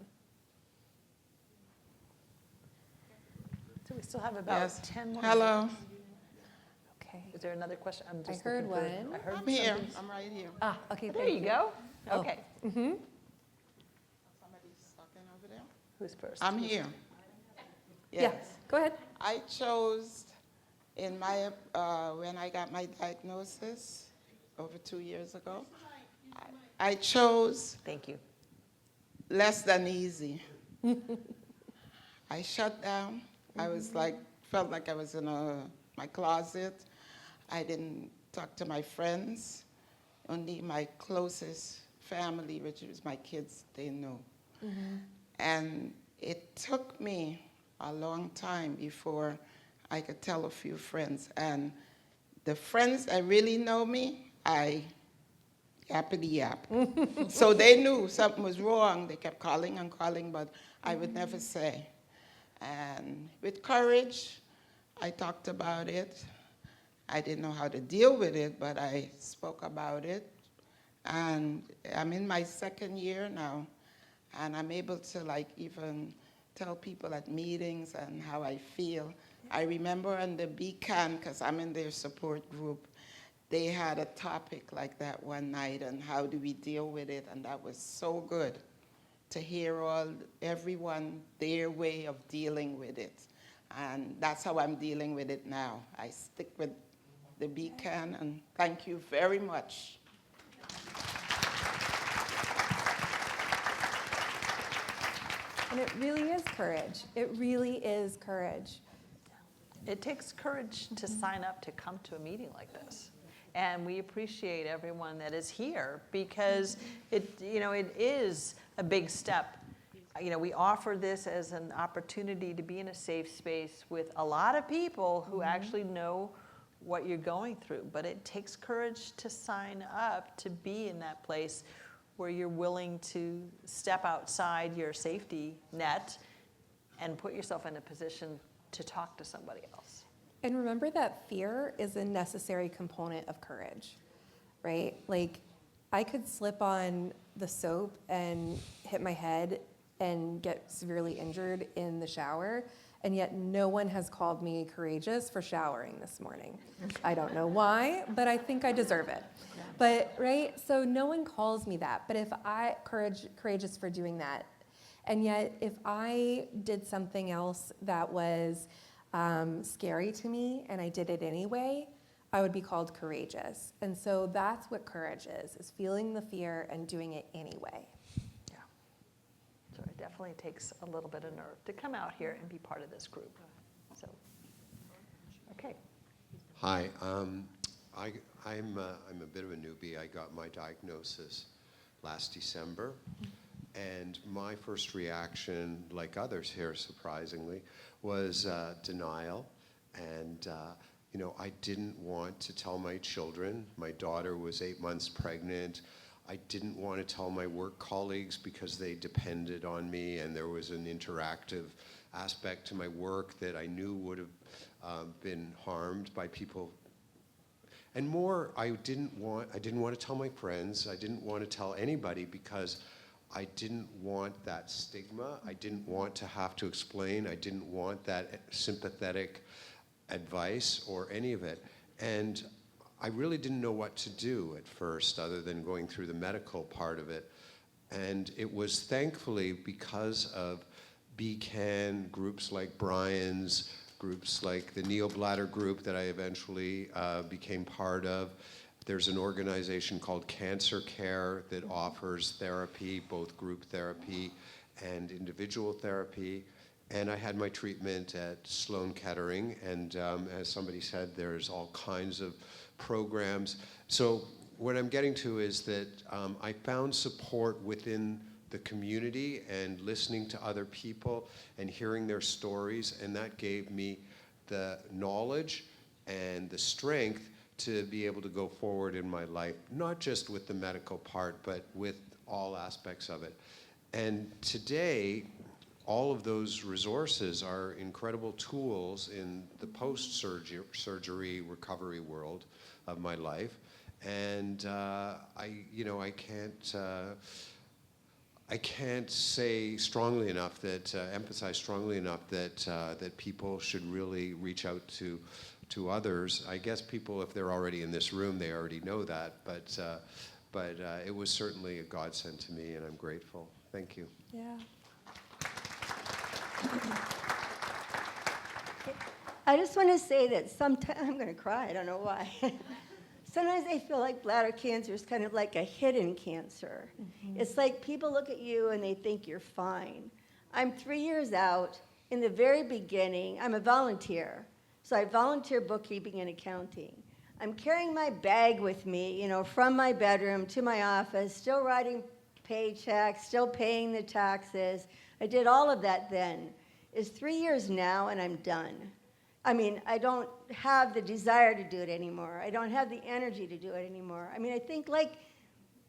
S1: So we still have about
S11: Yes.
S1: 10 more
S11: Hello.
S1: minutes.
S2: Okay.
S1: Is there another question? I'm just
S2: I heard
S1: looking for-
S2: one.
S1: I heard
S11: I'm here.
S1: something.
S11: I'm right here.
S2: Okay,
S1: There
S2: thank
S1: you go.
S2: Oh.
S1: Okay.
S2: Mm-hmm.
S11: Somebody's talking over there.
S1: Who's first?
S11: I'm here.
S2: Yeah, go ahead.
S11: I chose in my when I got my diagnosis over 2 years ago. I chose
S1: Thank you.
S11: less than easy. I shut down. I was felt like I was in my closet. I didn't talk to my friends. Only my closest family, which was my kids, they knew. Mm-hmm. And it took me a long time before I could tell a few friends. And the friends that really know me, I yappity yap. So they knew something was wrong. They kept calling and calling, but I would never say. And with courage, I talked about it. I didn't know how to deal with it, but I spoke about it. And I'm in my second year now, and I'm able to even tell people at meetings and how I feel. I remember on the BCAN, because I'm in their support group, they had a topic like that one night, and how do we deal with it, and that was so good to hear everyone their way of dealing with it. And that's how I'm dealing with it now. I stick with the BCAN, and thank you very much.
S2: And it really is courage. It really is courage.
S1: It takes courage to sign up to come to a meeting like this. And we appreciate everyone that is here because it is a big step we offer this as an opportunity to be in a safe space with a lot of people who actually know what you're going through. But it takes courage to sign up to be in that place where you're willing to step outside your safety net and put yourself in a position to talk to somebody else.
S2: And remember that fear is a necessary component of courage, right? Like, I could slip on the soap and hit my head and get severely injured in the shower, and yet no one has called me courageous for showering this morning. I don't know why, but I think I deserve it. But, right, so no one calls me that, but if courageous for doing that, and yet if I did something else that was scary to me and I did it anyway, I would be called courageous. And so that's what courage is feeling the fear and doing it anyway.
S1: Yeah. So it definitely takes a little bit of nerve to come out here and be part of this group. So, okay.
S12: Hi, I'm a bit of a newbie. I got my diagnosis last December, and my first reaction, like others here surprisingly, was denial. And I didn't want to tell my children. My daughter was 8 months pregnant. I didn't want to tell my work colleagues because they depended on me, and there was an interactive aspect to my work that I knew would have been harmed by people. And more, I didn't want to tell my friends. I didn't want to tell anybody because I didn't want that stigma. I didn't want to have to explain. I didn't want that sympathetic advice or any of it. And I really didn't know what to do at first other than going through the medical part of it. And it was thankfully because of BCAN, groups like Brian's, groups like the Bladder group that I eventually became part of. There's an organization called Cancer Care that offers therapy, both group therapy and individual therapy. And I had my treatment at Sloan Kettering, and as somebody said, there's all kinds of programs. So what I'm getting to is that I found support within the community and listening to other people and hearing their stories, and that gave me the knowledge and the strength to be able to go forward in my life, not just with the medical part, but with all aspects of it. And today, all of those resources are incredible tools in the post-surgery recovery world of my life. And I can't say strongly enough that, emphasize strongly enough that people should really reach out to others. I guess people, if they're already in this room, they already know that, but it was certainly a godsend to me, and I'm grateful. Thank you.
S2: Yeah.
S13: I just want to say that sometimes, I'm going to cry, I don't know why. Sometimes I feel like bladder cancer is kind of like a hidden cancer. Mm-hmm. It's like people look at you and they think you're fine. I'm 3 years out. In the very beginning, I'm a volunteer. So I volunteer bookkeeping and accounting. I'm carrying my bag with me, from my bedroom to my office, still writing paychecks, still paying the taxes. I did all of that then. It's 3 years now, and I'm done. I mean, I don't have the desire to do it anymore. I don't have the energy to do it anymore. I mean, I think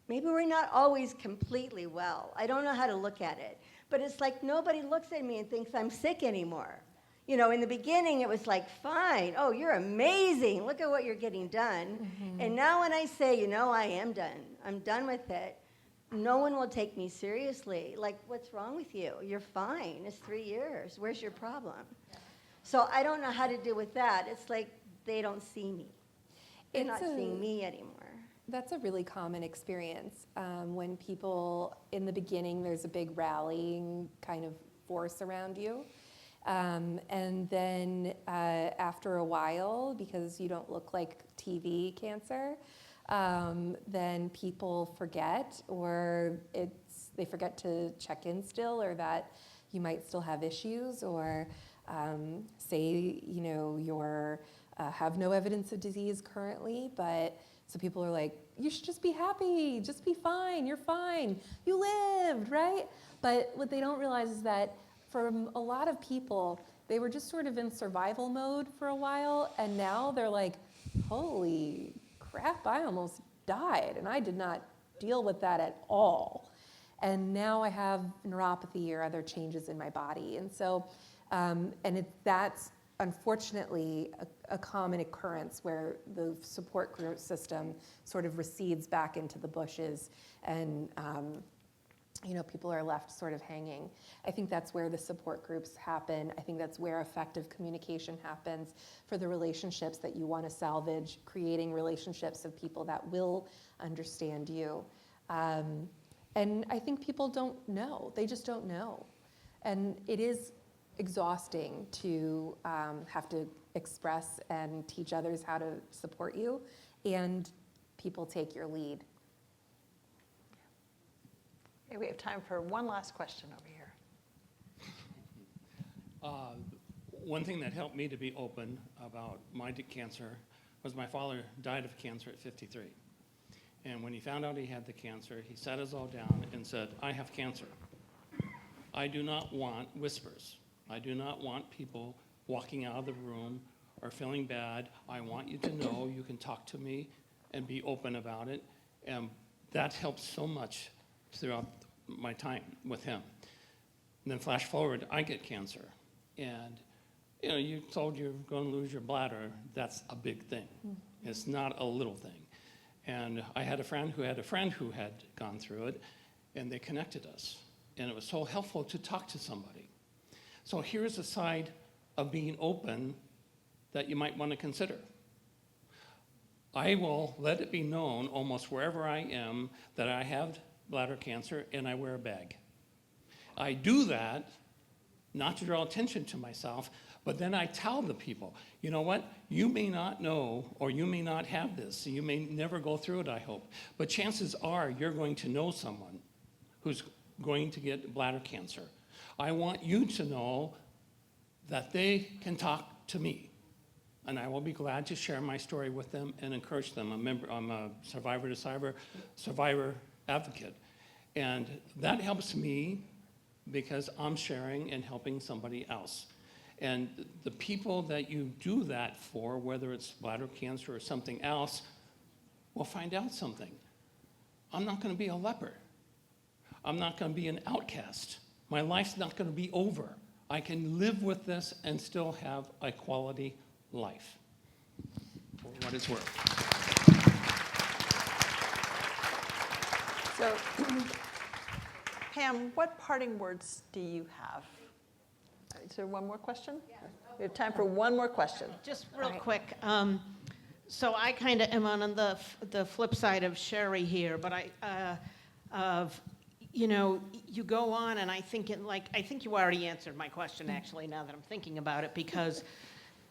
S13: maybe we're not always completely well. I don't know how to look at it. But it's like nobody looks at me and thinks I'm sick anymore. In the beginning, it was like, fine. Oh, you're amazing. Look at what you're getting done. Mm-hmm. And now when I say, I am done. I'm done with it. No one will take me seriously. Like, what's wrong with you? You're fine. It's 3 years. Where's your problem? So I don't know how to deal with that. It's like they don't see me. They're not seeing me anymore.
S2: That's a really common experience. When people, in the beginning, there's a big rallying kind of force around you. And then after a while, because you don't look like TV cancer, then people forget, or they forget to check in still, or that you might still have issues, or say, you're have no evidence of disease currently, but So people are like, you should just be happy, just be fine, you're fine, you lived, right? But what they don't realize is that for a lot of people, they were just sort of in survival mode for a while, and now they're like, holy crap, I almost died, and I did not deal with that at all. And now I have neuropathy or other changes in my body. And so, that's unfortunately a common occurrence where the support group system sort of recedes back into the bushes, and people are left sort of hanging. I think that's where the support groups happen. I think that's where effective communication happens for the relationships that you want to salvage, creating relationships of people that will understand you. And I think people don't know. They just don't know. And it is exhausting to have to express and teach others how to support you, and people take your lead.
S1: Okay, we have time for one last question over here.
S14: One thing that helped me to be open about my cancer was my father died of cancer at 53. And when he found out he had the cancer, he sat us all down and said, I have cancer. I do not want whispers. I do not want people walking out of the room or feeling bad. I want you to know you can talk to me and be open about it. And that helped so much throughout my time with him. And then flash forward, I get cancer. And you told you're going to lose your bladder. That's a big thing. It's not a little thing. And I had a friend who had gone through it, and they connected us. And it was so helpful to talk to somebody. So here's a side of being open that you might want to consider. I will let it be known almost wherever I am that I have bladder cancer and I wear a bag. I do that not to draw attention to myself, but then I tell the people, you know what, you may not know or you may not have this, you may never go through it, I hope, but chances are you're going to know someone who's going to get bladder cancer. I want you to know that they can talk to me, and I will be glad to share my story with them and encourage them. I'm a survivor to survivor advocate, and that helps me because I'm sharing and helping somebody else. And the people that you do that for, whether it's bladder cancer or something else, will find out something. I'm not going to be a leper. I'm not going to be an outcast. My life's not going to be over. I can live with this and still have a quality life, for what it's worth.
S1: So, Pam, what parting words do you have? Is there one more question? Yeah. We have time for one more question.
S7: Just real quick. So I kind of am on the flip side of Sherry here, but you go on, and I think you already answered my question actually. Now that I'm thinking about it, because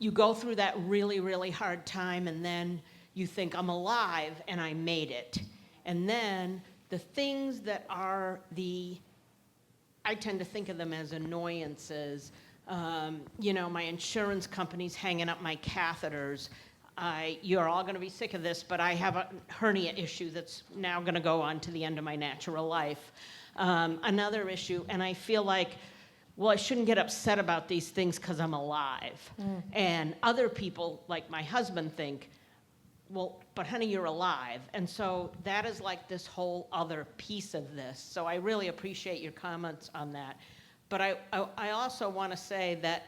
S7: you go through that really, really hard time, and then you think I'm alive and I made it, and then the things that are I tend to think of them as annoyances. My insurance company's hanging up my catheters. You're all going to be sick of this, but I have a hernia issue that's now going to go on to the end of my natural life. Another issue, and I feel like, well, I shouldn't get upset about these things because I'm alive. And other people, like my husband, think, well, but honey, you're alive. And so that is like this whole other piece of this. So I really appreciate your comments on that. But I also want to say that,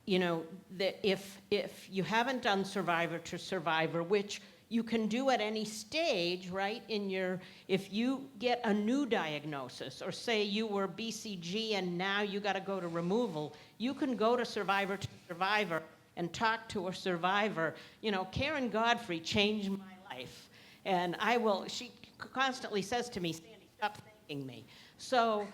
S7: that if you haven't done Survivor to Survivor, which you can do at any stage, right? If you get a new diagnosis, or say you were BCG and now you got to go to removal, you can go to Survivor to Survivor and talk to a survivor. Karen Godfrey changed my life, and she constantly says to me, Sandy, stop thanking me. So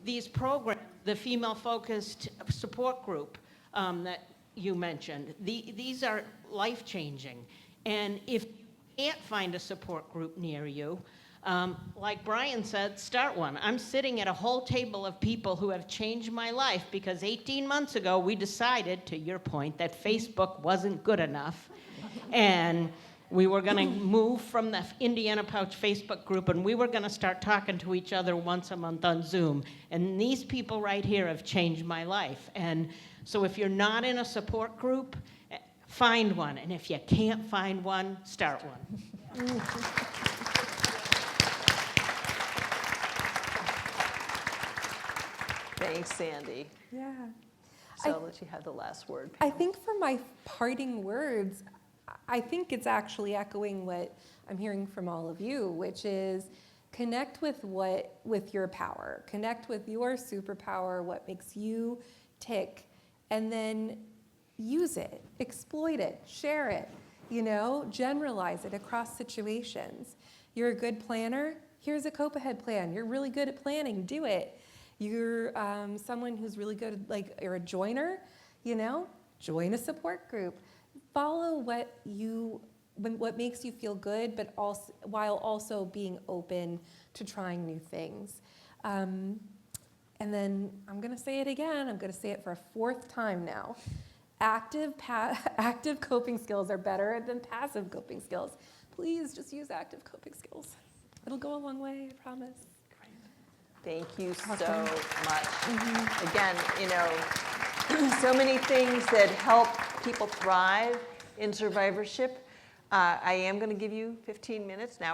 S7: these programs, the female-focused support group that you mentioned, these are life-changing. And if you can't find a support group near you, like Brian said, start one. I'm sitting at a whole table of people who have changed my life because 18 months ago we decided, to your point, that Facebook wasn't good enough. And we were going to move from the Indiana Pouch Facebook group, and we were going to start talking to each other once a month on Zoom. And these people right here have changed my life. And so if you're not in a support group, find one. And if you can't find one, start one.
S1: Thanks, Sandy.
S2: Yeah.
S1: So I'll let you have the last word.
S2: I think for my parting words, I think it's actually echoing what I'm hearing from all of you, which is connect with your power, connect with your superpower, what makes you tick, and then use it, exploit it, share it, generalize it across situations. You're a good planner, here's a cope ahead plan. You're really good at planning, do it. You're someone who's really good, you're a joiner, join a support group. Follow what makes you feel good, but also while also being open to trying new things. And then I'm going to say it again. I'm going to say it for a fourth time now. Active coping skills are better than passive coping skills. Please just use active coping skills. It'll go a long way, I promise.
S1: Thank you so much. Again, so many things that help people thrive in survivorship. I am going to give you 15 minutes now.